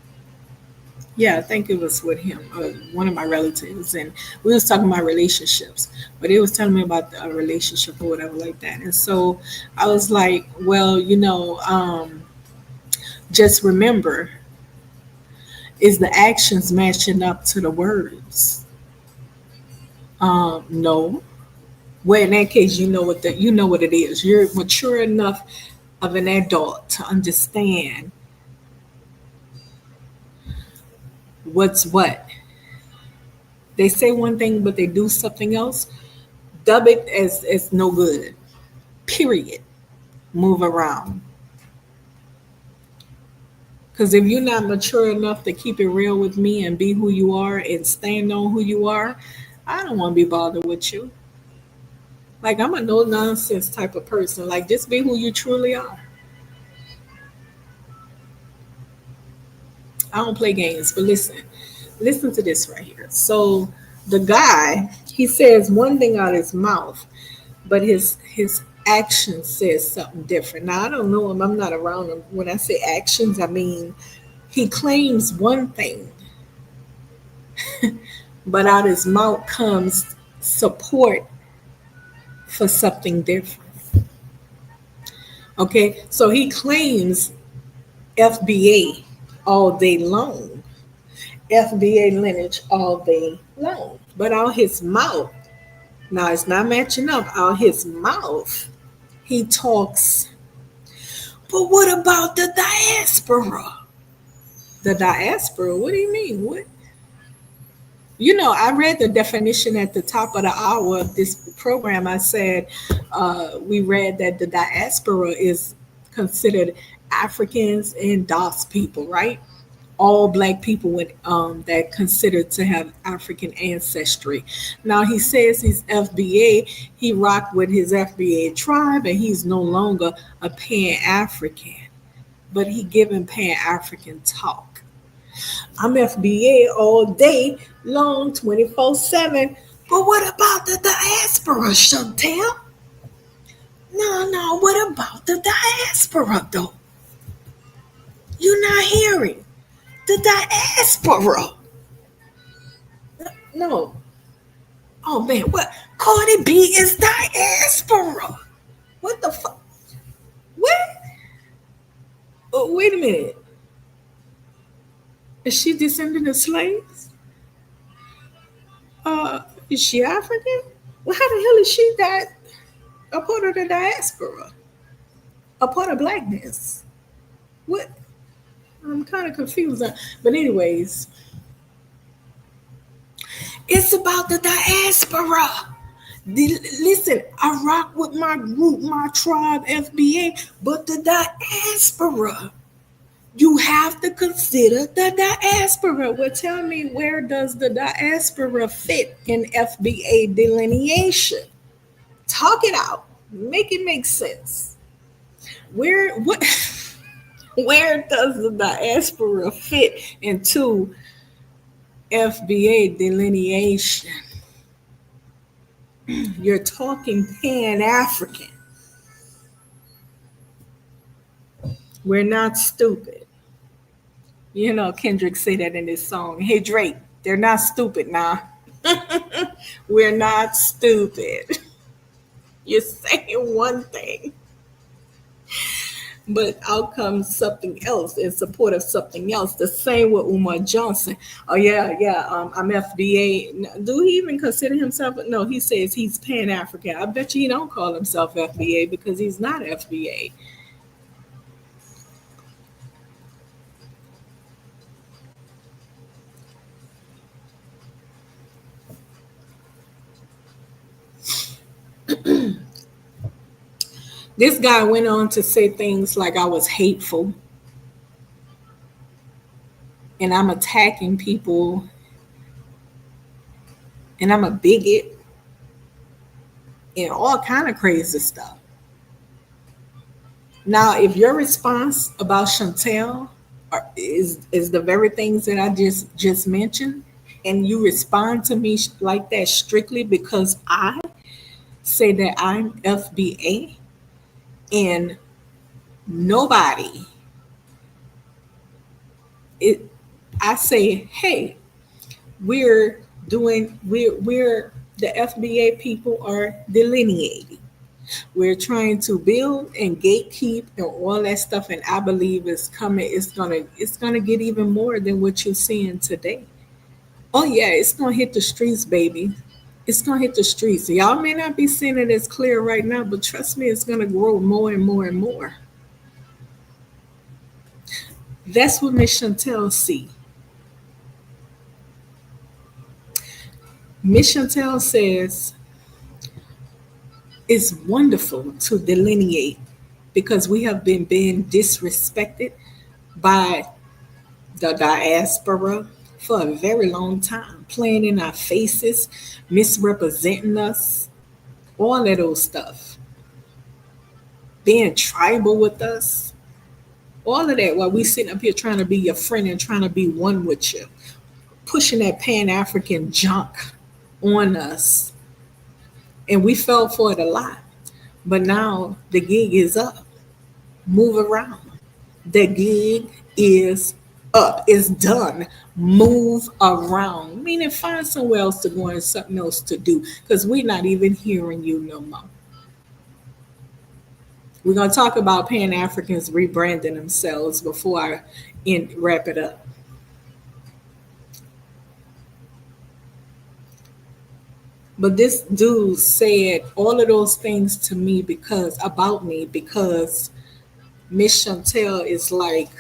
yeah, I think it was with him, one of my relatives, and we was talking about relationships. But he was telling me about a relationship or whatever like that, and so I was like, well, just remember, is the actions matching up to the words? No. Well, in that case, you know what it is. You're mature enough of an adult to understand what's what. They say one thing, but they do something else. Dub it as no good. Period. Move around. Because if you're not mature enough to keep it real with me and be who you are and stand on who you are, I don't want to be bothered with you. Like, I'm a no nonsense type of person. Like, just be who you truly are. I don't play games, but listen to this right here. So the guy, he says one thing out of his mouth, but his action says something different. Now I don't know him, I'm not around him. When I say actions, I mean he claims one thing, but out of his mouth comes support for something different. Okay, so he claims FBA all day long, FBA lineage all day long, but out his mouth, now it's not matching up. Out his mouth, he talks. But what about the diaspora? The diaspora? What do you mean? What? I read the definition at the top of the hour of this program. I said we read that the diaspora is considered Africans and DOS people, right? all black people with that considered to have African ancestry. Now he says he's FBA. He rocked with his FBA tribe, and he's no longer a Pan African, but he giving Pan African talk. I'm FBA all day long, 24/7. But what about the diaspora, Chantell? No, no. What about the diaspora, though? You're not hearing the diaspora. No. Oh man, what? Cardi B is diaspora. What the fuck? What? Oh, wait a minute. Is she descendant of slaves? Is she African? Well, how the hell is she that a part of the diaspora? A part of blackness? What? I'm kind of confused. But anyways, it's about the diaspora. Listen, I rock with my group, my tribe, FBA, but the diaspora. You have to consider the diaspora. Well, tell me, where does the diaspora fit in FBA delineation? Talk it out. Make it make sense. Where what where does the diaspora fit into FBA delineation? You're talking Pan-African. We're not stupid. You know, Kendrick said that in his song. Hey Drake, they're not stupid now. We're not stupid. You're saying one thing, but out comes something else in support of something else. The same with Umar Johnson. Oh yeah, yeah. I'm FBA. Do he even consider himself? No, he says he's Pan African. I bet you he don't call himself FBA because he's not FBA. This guy went on to say things like I was hateful and I'm attacking people and I'm a bigot and all kind of crazy stuff. Now, if your response about Chantell is the very things that I just mentioned, and you respond to me like that strictly because I say that I'm FBA and nobody, it, I say, hey, we're the FBA people are delineating. We're trying to build and gatekeep and all that stuff, and I believe it's coming. It's gonna get even more than what you're seeing today. Oh yeah, it's gonna hit the streets, baby. It's gonna hit the streets. Y'all may not be seeing it as clear right now, but trust me, it's gonna grow more and more and more. That's what Miss Chantell see. Miss Chantell says it's wonderful to delineate because we have been being disrespected by the diaspora for a very long time, playing in our faces, misrepresenting us, all of those stuff, being tribal with us, all of that while we sitting up here trying to be your friend and trying to be one with you, pushing that Pan African junk on us. And we fell for it a lot. But now the gig is up. Move around. The gig is up. It's done. Move around. Meaning find somewhere else to go and something else to do. Because we're not even hearing you no more. We're gonna talk about Pan Africans rebranding themselves before I wrap it up. But this dude said all of those things to me because about me because Miss Chantell is like,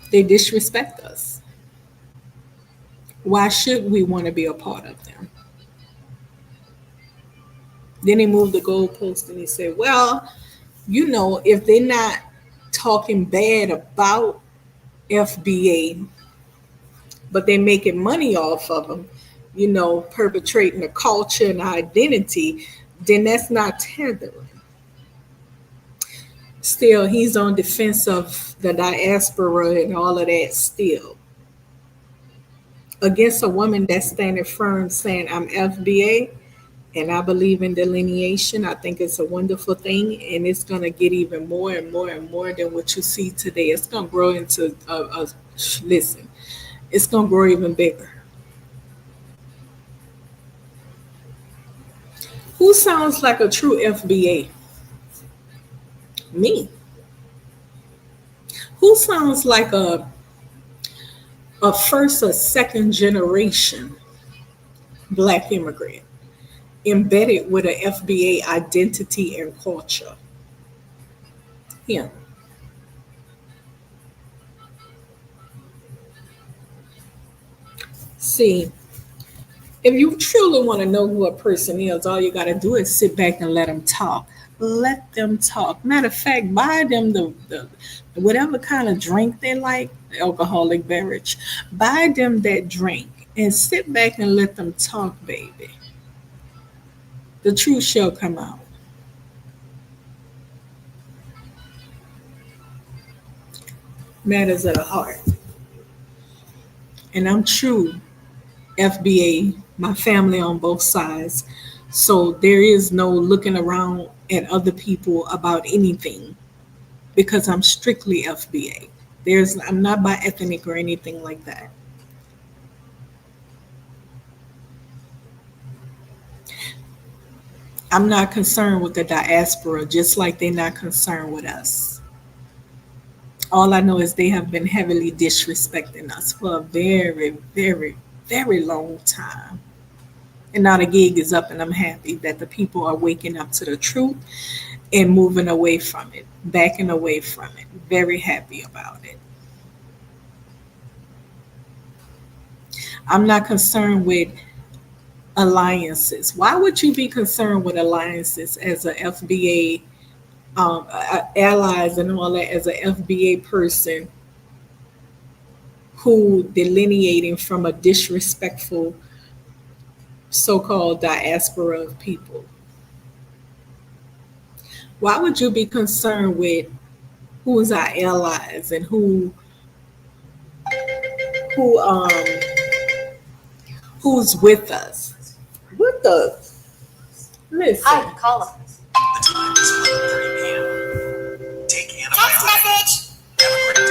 they disrespect us. Why should we want to be a part of them? Then he moved the goalpost and he said, well, if they're not talking bad about FBA, but they're making money off of them, perpetrating a culture and identity, then that's not tethering. Still, he's on defense of the diaspora and all of that still. Against a woman that's standing firm saying, I'm FBA and I believe in delineation. I think it's a wonderful thing, and it's going to get even more and more and more than what you see today. It's going to grow into listen, it's going to grow even bigger. Who sounds like a true FBA? Me. Who sounds like a first or second generation Black immigrant embedded with an FBA identity and culture? Him. See, if you truly want to know who a person is, all you got to do is sit back and let them talk. Let them talk. Matter of fact, buy them the whatever kind of drink they like, alcoholic beverage. Buy them that drink and sit back and let them talk, baby. The truth shall come out. Matters of the heart. And I'm true FBA, my family on both sides. So there is no looking around at other people about anything because I'm strictly FBA. I'm not by ethnic or anything like that. I'm not concerned with the diaspora, just like they're not concerned with us. All I know is they have been heavily disrespecting us for a very, very, very long time. And now the gig is up, and I'm happy that the people are waking up to the truth and moving away from it, backing away from it. Very happy about it. I'm not concerned with alliances. Why would you be concerned with alliances as a FBA allies and all that as a FBA person who delineating from a disrespectful so-called diaspora of people? Why would you be concerned with who's our allies and who who's with us? What the? Listen. Hi, call us. The time is 11:30 p.m. Take antibiotics. Have a great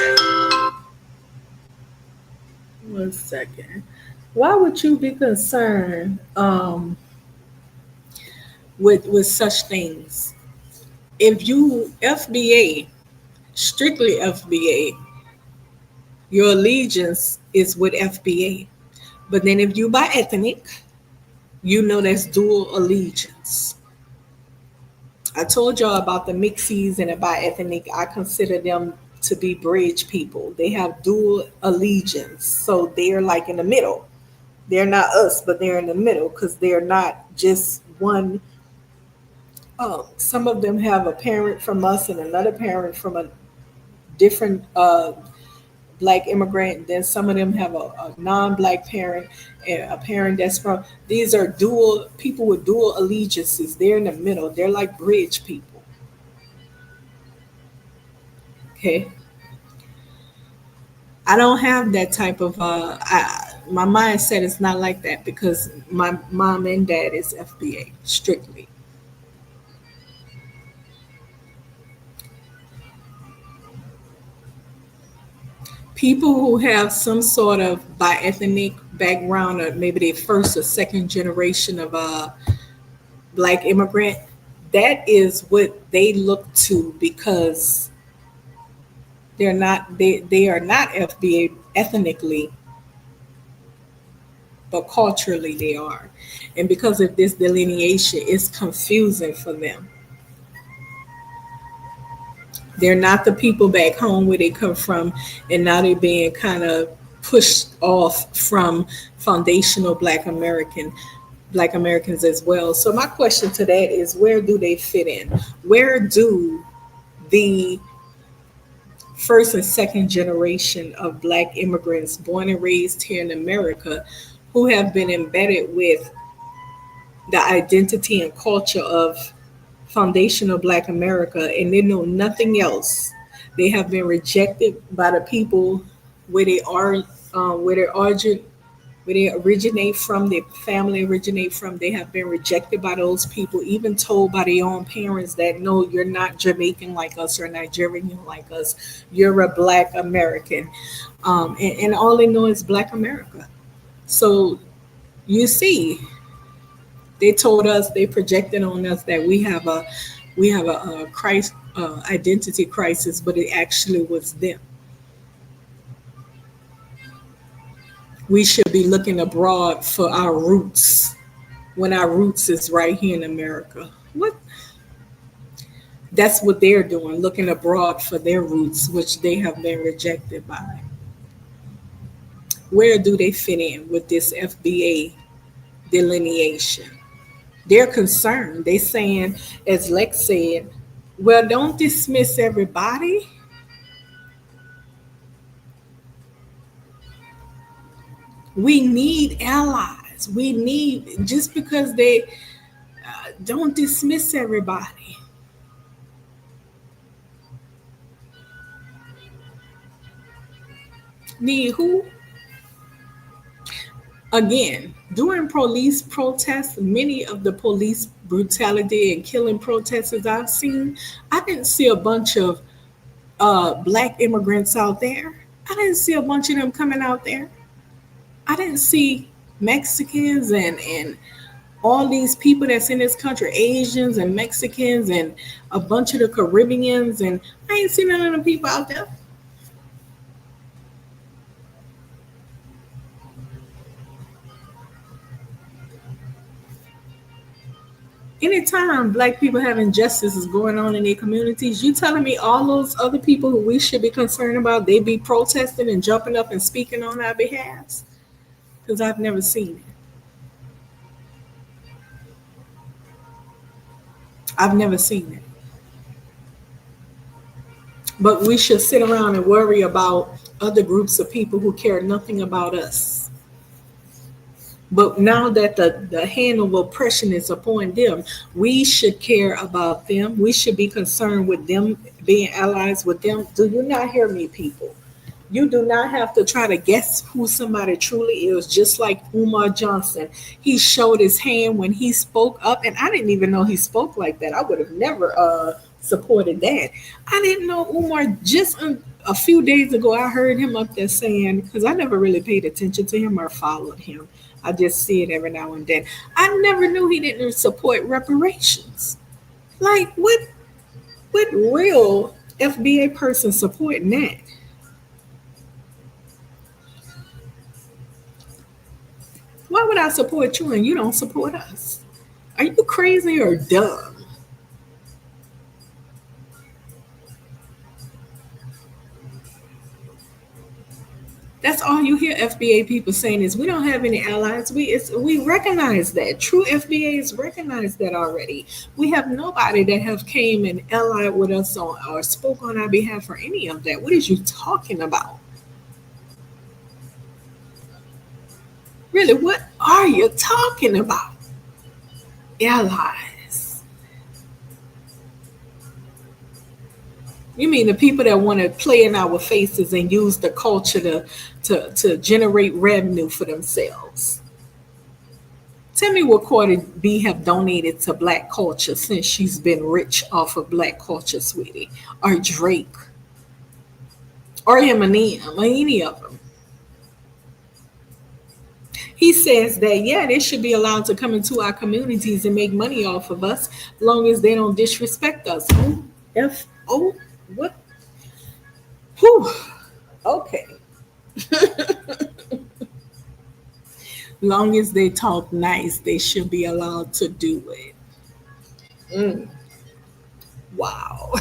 day. 1 second. Why would you be concerned with such things? If you FBA, strictly FBA, your allegiance is with FBA. But then if you buy ethnic, that's dual allegiance. I told y'all about the mixies and the bi-ethnic. I consider them to be bridge people. They have dual allegiance. So they're like in the middle. They're not us, but they're in the middle because they're not just one. Some of them have a parent from us and another parent from a different Black immigrant. Then some of them have a non-Black parent and a parent that's from. These are dual people with dual allegiances. They're in the middle. They're like bridge people. Okay. I don't have that type of. My mindset is not like that because my mom and dad is FBA strictly. People who have some sort of bi-ethnic background, or maybe they first or second generation of Black immigrant, that is what they look to because they are not FBA ethnically, but culturally they are. And because of this delineation, it's confusing for them. They're not the people back home where they come from, and now they're being kind of pushed off from foundational Black American Black Americans as well. So my question to that is, where do they fit in? Where do the first and second generation of Black immigrants born and raised here in America, who have been embedded with the identity and culture of foundational Black America, and they know nothing else. They have been rejected by the people where they are, where they origin, where they originate from, their family originate from. They have been rejected by those people, even told by their own parents that no, you're not Jamaican like us or Nigerian like us. You're a Black American, and all they know is Black America. So you see, they told us, they projected on us that we have a Christ identity crisis, but it actually was them. We should be looking abroad for our roots when our roots is right here in America. What? That's what they're doing, looking abroad for their roots, which they have been rejected by. Where do they fit in with this FBA delineation? They're concerned. They saying, as Lex said, well, don't dismiss everybody. We need allies. We need, just because they don't dismiss everybody. Need who? Again, during police protests, many of the police brutality and killing protesters I've seen, I didn't see a bunch of Black immigrants out there. I didn't see a bunch of them coming out there. I didn't see Mexicans and all these people that's in this country, Asians and Mexicans and a bunch of the Caribbeans, and I ain't seen none of them people out there. Anytime Black people have injustices going on in their communities, you telling me all those other people who we should be concerned about, they be protesting and jumping up and speaking on our behalf? Because I've never seen it. I've never seen it. But we should sit around and worry about other groups of people who care nothing about us. But now that the hand of oppression is upon them, we should care about them. We should be concerned with them, being allies with them. Do you not hear me, people? You do not have to try to guess who somebody truly is, just like Umar Johnson. He showed his hand when he spoke up, and I didn't even know he spoke like that. I would have never supported that. I didn't know Umar. Just a few days ago, I heard him up there saying, because I never really paid attention to him or followed him. I just see it every now and then. I never knew he didn't support reparations. Like, what real FBA person supporting that? Why would I support you and you don't support us? Are you crazy or dumb? That's all you hear FBA people saying is we don't have any allies. We recognize that. True FBAs recognize that already. We have nobody that have came and allied with us on or spoke on our behalf for any of that. What is you talking about? Really, what are you talking about? Allies. You mean the people that want to play in our faces and use the culture to generate revenue for themselves? Tell me what Cardi B have donated to Black culture since she's been rich off of Black culture, sweetie, or Drake, or Eminem, or any of them. He says that, yeah, they should be allowed to come into our communities and make money off of us, long as they don't disrespect us. What? Whew. Okay. Long as they talk nice, they should be allowed to do it. Mm. Wow.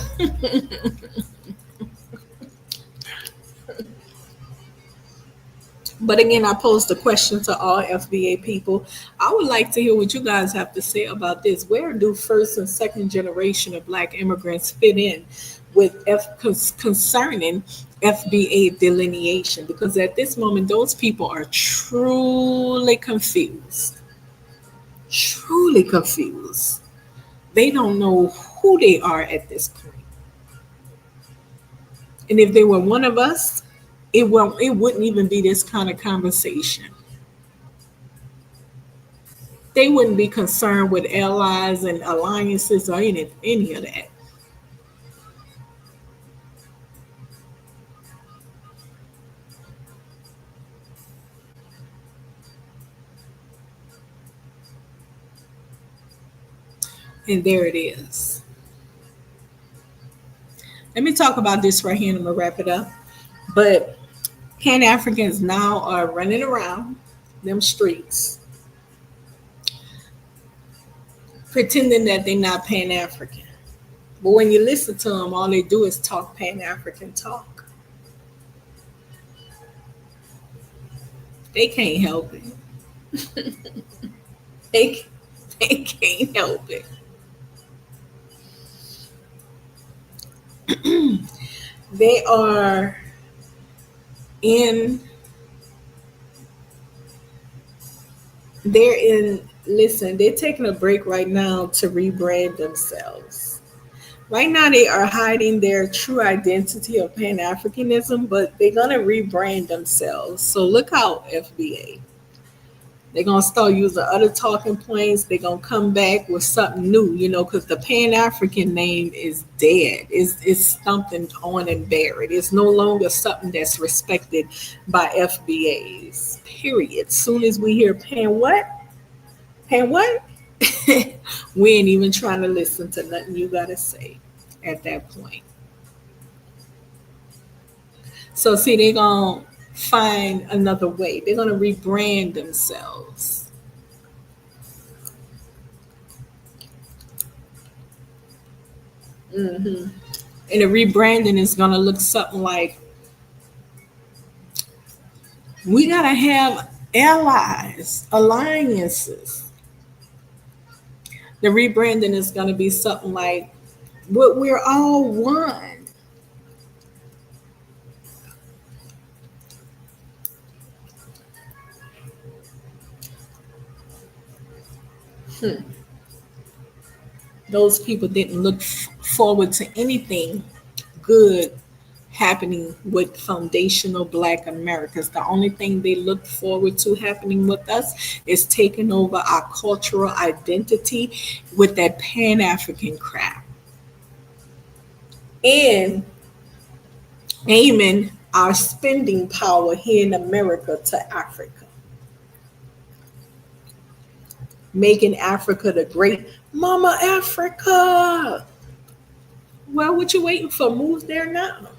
But again, I posed the question to all FBA people. I would like to hear what you guys have to say about this. Where do first and second generation of Black immigrants fit in with concerning FBA delineation? Because at this moment, those people are truly confused. Truly confused. They don't know who they are at this point. And if they were one of us, it wouldn't even be this kind of conversation. They wouldn't be concerned with allies and alliances or any of that. And there it is. Let me talk about this right here and I'm gonna wrap it up. But Pan Africans now are running around them streets pretending that they're not Pan African. But when you listen to them, all they do is talk Pan African talk. They can't help it. they, they can't help it. They are in, listen, they're taking a break right now to rebrand themselves. Right now, they are hiding their true identity of Pan Africanism, but they're going to rebrand themselves. So look out, FBA. They're going to start using other talking points. They're going to come back with something new, because the Pan African name is dead. It's something on and buried. It's no longer something that's respected by FBAs, period. As soon as we hear Pan what? Pan what? We ain't even trying to listen to nothing you got to say at that point. So, see, they're going to find another way. They're going to rebrand themselves. And the rebranding is going to look something like, we got to have allies, alliances. The rebranding is going to be something like, but we're all one. Those people didn't look forward to anything good happening with foundational Black Americans. The only thing they look forward to happening with us is taking over our cultural identity with that Pan-African crap and aiming our spending power here in America to Africa, making Africa the great Mama Africa. Well, what you waiting for? Move there now.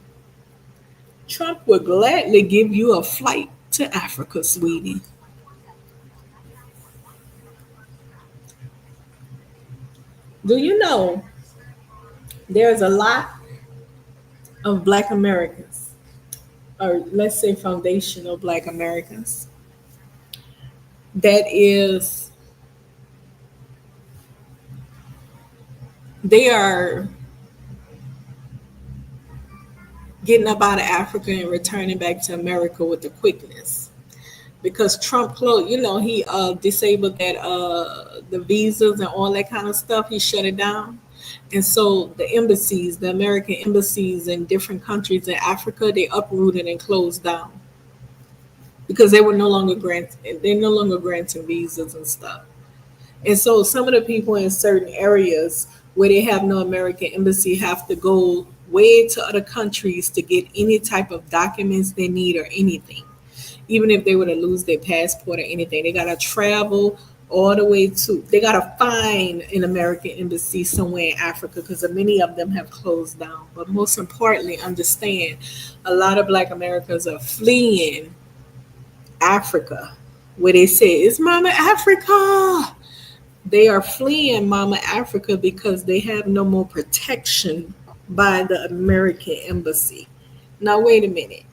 Trump would gladly give you a flight to Africa, sweetie. Do you know there's a lot of Black Americans, or let's say foundational Black Americans, that is, they are getting up out of Africa and returning back to America with the quickness. Because Trump closed, he disabled that the visas and all that kind of stuff. He shut it down. And so the embassies, the American embassies in different countries in Africa, they uprooted and closed down because they're no longer granting visas and stuff. And so some of the people in certain areas where they have no American embassy have to go way to other countries to get any type of documents they need or anything. Even if they were to lose their passport or anything, they got to travel all the way they got to find an American embassy somewhere in Africa because many of them have closed down. But most importantly, understand a lot of Black Americans are fleeing Africa, where they say, it's Mama Africa. They are fleeing Mama Africa because they have no more protection by the American embassy. Now, wait a minute.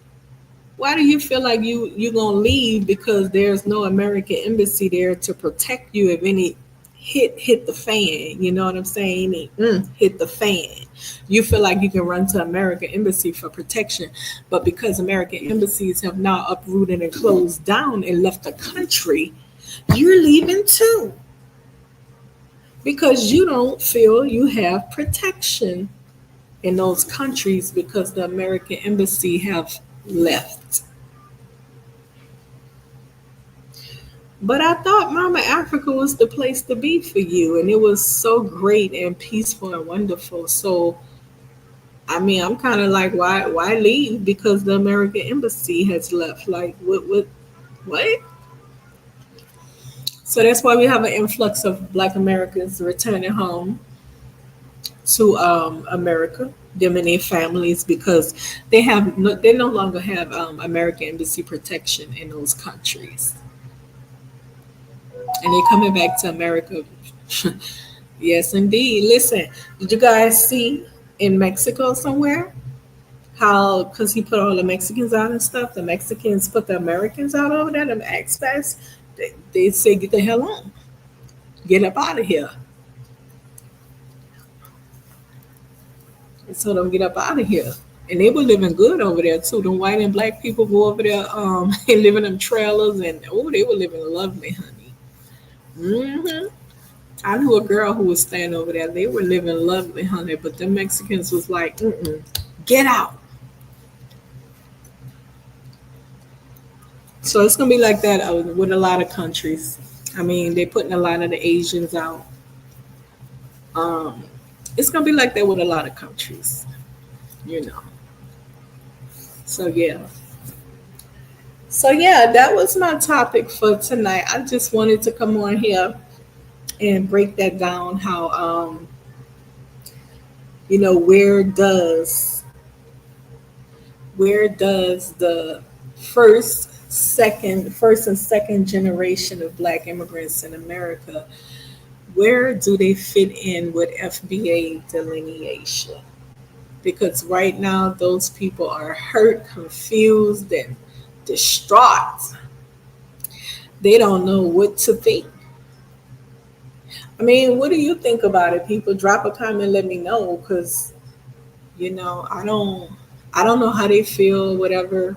why do you feel like you're gonna leave because there's no American embassy there to protect you if any hit the fan? You know what I'm saying? Hit the fan. You feel like you can run to American embassy for protection, but because American embassies have now uprooted and closed down and left the country, you're leaving too because you don't feel you have protection in those countries because the American embassy have left. But I thought Mama Africa was the place to be for you, and it was so great and peaceful and wonderful. So I mean, I'm kind of like, why leave? Because the American embassy has left. Like, what? So that's why we have an influx of Black Americans returning home to America, them and their families, because they no longer have American embassy protection in those countries, and they're coming back to America. Yes, indeed. Listen, did you guys see in Mexico somewhere how, because he put all the Mexicans out and stuff, the Mexicans put the Americans out over there, them expats, they say, get the hell on, get up out of here. And so them get up out of here. And they were living good over there too. The white and black people go over there and live in them trailers, and they were living lovely, honey. I knew a girl who was staying over there. They were living lovely, honey. But the Mexicans was like, get out. So it's gonna be like that with a lot of countries. I mean, they're putting a lot of the Asians out. It's gonna be like that with a lot of countries, you know. So yeah. So yeah, that was my topic for tonight. I just wanted to come on here and break that down. How where does the first and second generation of Black immigrants in America, where do they fit in with FBA delineation? Because right now those people are hurt, confused, and distraught. They don't know what to think. I mean, what do you think about it? People, drop a comment, let me know, because I don't know how they feel, whatever.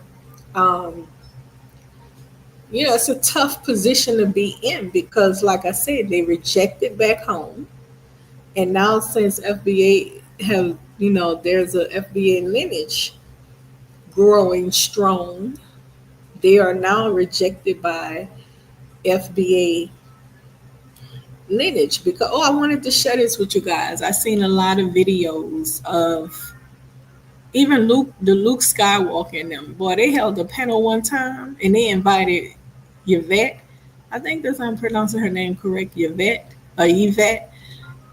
It's a tough position to be in because, like I said, they rejected back home, and now since FBA have, there's a FBA lineage growing strong, they are now rejected by FBA lineage. Because I wanted to share this with you guys. I seen a lot of videos of even the Luke Skywalker and them. Boy, they held a panel one time and they invited Yvette. I think that's how I'm pronouncing her name correct, Yvette.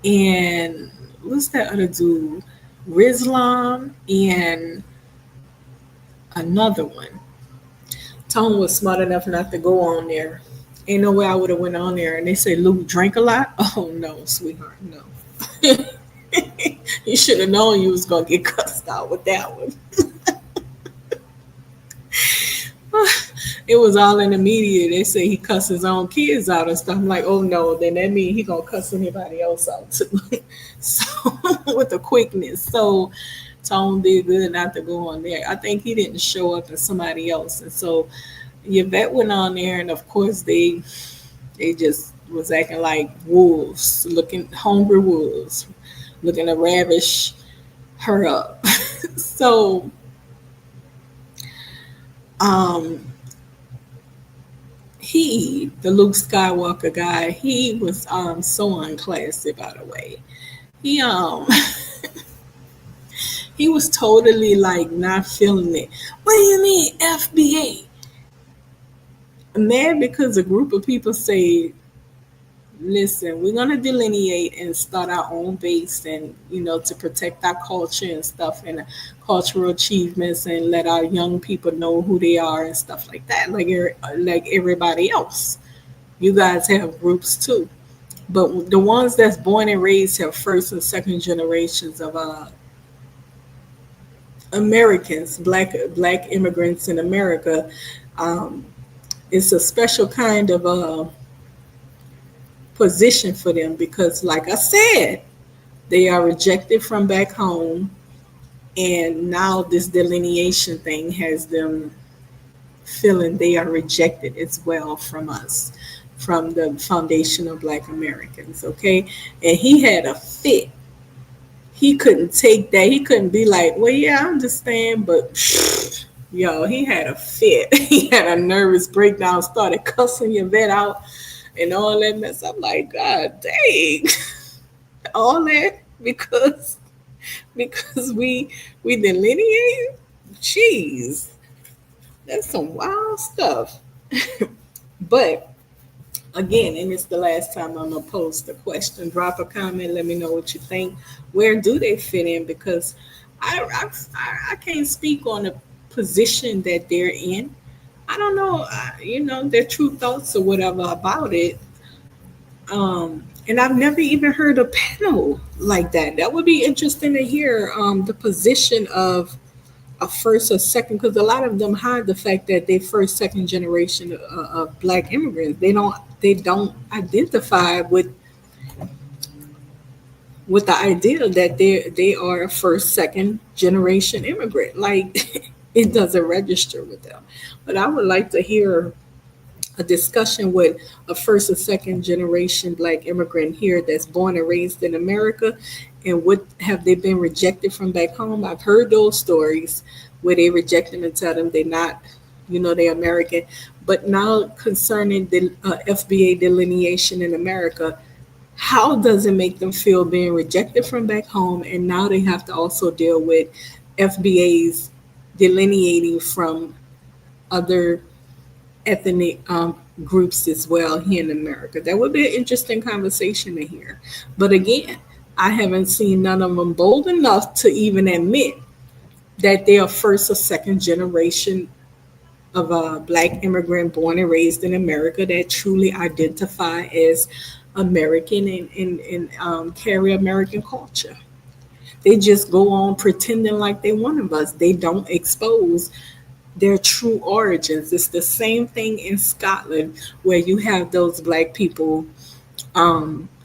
And what's that other dude? Rizlam and another one. Tone was smart enough not to go on there. Ain't no way I would have went on there. And they say Luke drank a lot. Oh no, sweetheart, no. You should have known you was gonna get cussed out with that one. It was all in the media. They say he cussed his own kids out and stuff. I'm like, oh no, then that means he gonna cuss anybody else out too. So with the quickness. So Tone did good not to go on there. I think he didn't show up as somebody else. And so Yvette went on there, and of course they just was acting like wolves, hungry wolves, looking to ravish her up. So the Luke Skywalker guy, he was so unclassy, by the way. He he was totally like not feeling it. What do you mean FBA? Mad because a group of people say, listen, we're gonna delineate and start our own base, and to protect our culture and stuff, and cultural achievements, and let our young people know who they are and stuff like that, like everybody else. You guys have groups too, but the ones that's born and raised have first and second generations of Americans, black immigrants in America, um, it's a special kind of position for them because, like I said, they are rejected from back home, and now this delineation thing has them feeling they are rejected as well from us, from the foundation of Black Americans. Okay, and he had a fit. He couldn't take that. He couldn't be like, well, yeah, I understand, but yo, he had a fit. He had a nervous breakdown, started cussing your vet out and all that mess. I'm like, God dang, all that because we delineate. Jeez, that's some wild stuff. But again, and it's the last time I'm gonna post the question. Drop a comment. Let me know what you think. Where do they fit in? Because I can't speak on the position that they're in. I don't know, their true thoughts or whatever about it. And I've never even heard a panel like that. That would be interesting to hear the position of a first or second, because a lot of them hide the fact that they first, second generation of Black immigrants. They don't identify with the idea that they are a first, second generation immigrant. Like it doesn't register with them. But I would like to hear a discussion with a first or second generation Black immigrant here that's born and raised in America, and what have they been rejected from back home. I've heard those stories where they reject them and tell them they're not, they're American. But now concerning the FBA delineation in America, how does it make them feel being rejected from back home, and now they have to also deal with FBA's delineating from other ethnic groups as well here in America? That would be an interesting conversation to hear. But again, I haven't seen none of them bold enough to even admit that they are first or second generation of a Black immigrant born and raised in America that truly identify as American and carry American culture. They just go on pretending like they one of us. They don't expose their true origins. It's the same thing in Scotland where you have those Black people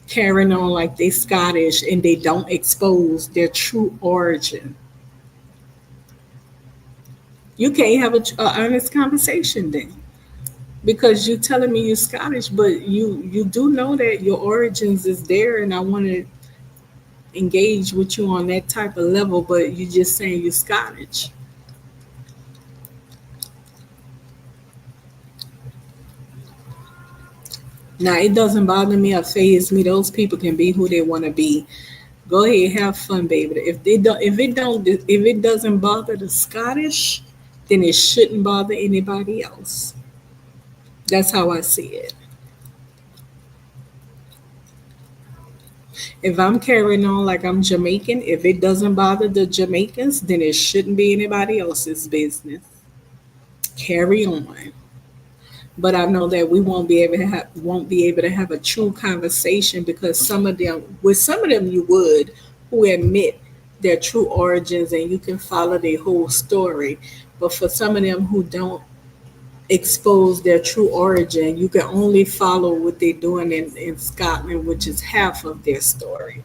carrying on like they Scottish and they don't expose their true origin. You can't have a honest conversation then, because you're telling me you're Scottish, but you do know that your origins is there, and I want to engage with you on that type of level, but you're just saying you're Scottish. Now it doesn't bother me or phase me. Those people can be who they want to be. Go ahead, have fun, baby. If it doesn't bother the Scottish, then it shouldn't bother anybody else. That's how I see it. If I'm carrying on like I'm Jamaican, if it doesn't bother the Jamaicans, then it shouldn't be anybody else's business. Carry on. But I know that we won't be able to have a true conversation, because some of them you would, who admit their true origins and you can follow their whole story. But for some of them who don't expose their true origin, you can only follow what they're doing in Scotland, which is half of their story.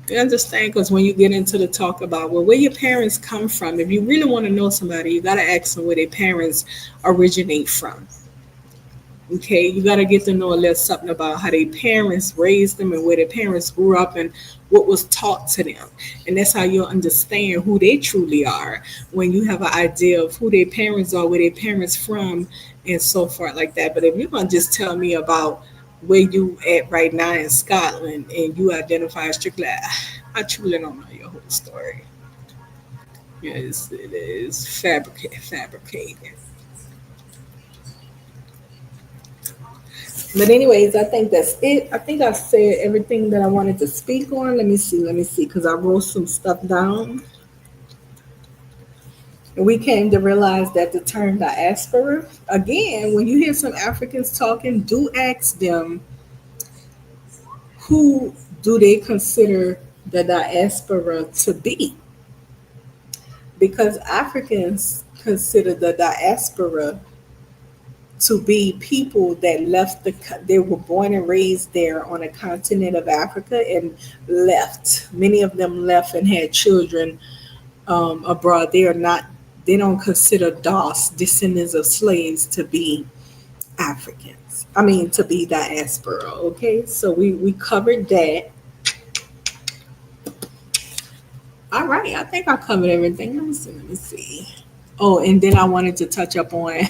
You understand? Because when you get into the talk about, well, where your parents come from, if you really want to know somebody, you got to ask them where their parents originate from. Okay, you got to get to know a little something about how their parents raised them and where their parents grew up and what was taught to them. And that's how you'll understand who they truly are, when you have an idea of who their parents are, where their parents from, and so forth like that. But if you're going to just tell me about where you at right now in Scotland and you identify as strictly, I truly don't know your whole story. Yes, it is fabricated. But anyways, I think that's it. I think I've said everything that I wanted to speak on. Let me see, because I wrote some stuff down. And we came to realize that the term diaspora, again, when you hear some Africans talking, do ask them, who do they consider the diaspora to be? because Africans consider the diaspora to be people that left they were born and raised there on the continent of Africa and left. Many of them left and had children abroad. They don't consider DOS, descendants of slaves, to be Africans. I mean, to be diaspora. Okay, so we covered that. All right, I think I covered everything. Let me see. Oh, and then I wanted to touch up on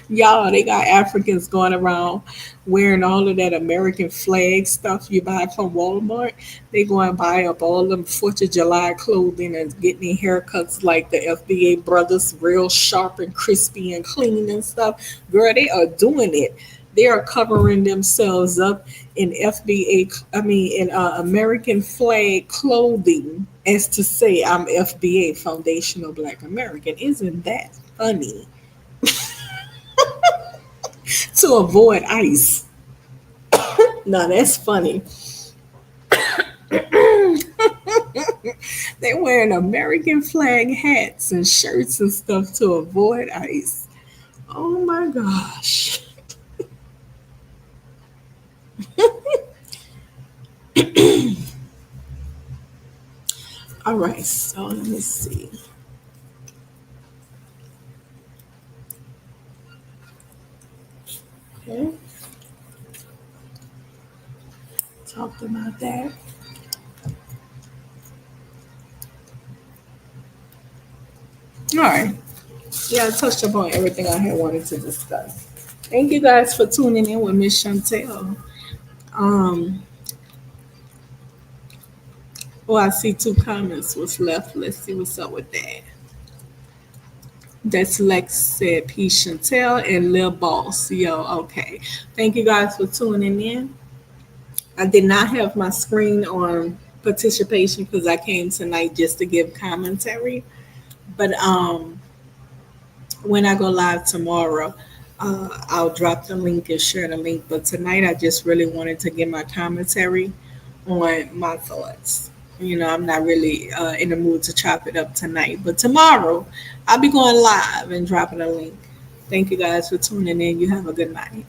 y'all. They got Africans going around wearing all of that American flag stuff you buy from Walmart. They go and buy up all them 4th of July clothing and getting their haircuts like the FBA brothers, real sharp and crispy and clean and stuff. Girl, they are doing it. They are covering themselves up in American flag clothing, as to say, I'm FBA, Foundational Black American. Isn't that funny? To avoid ICE. No, that's funny. They wearing American flag hats and shirts and stuff to avoid ICE. Oh my gosh. All right, so let me see. Okay. Talked about that. All right. Yeah, I touched upon everything I had wanted to discuss. Thank you guys for tuning in with Miss Chantell. Oh, I see 2 comments was left. Let's see what's up with that. That's Lex said, Peace Chantell and Lil Boss. Yo, okay. Thank you guys for tuning in. I did not have my screen on participation because I came tonight just to give commentary. But when I go live tomorrow, I'll drop the link and share the link. But tonight I just really wanted to give my commentary on my thoughts. I'm not really in the mood to chop it up tonight. But tomorrow I'll be going live and dropping a link. Thank you guys for tuning in. You have a good night.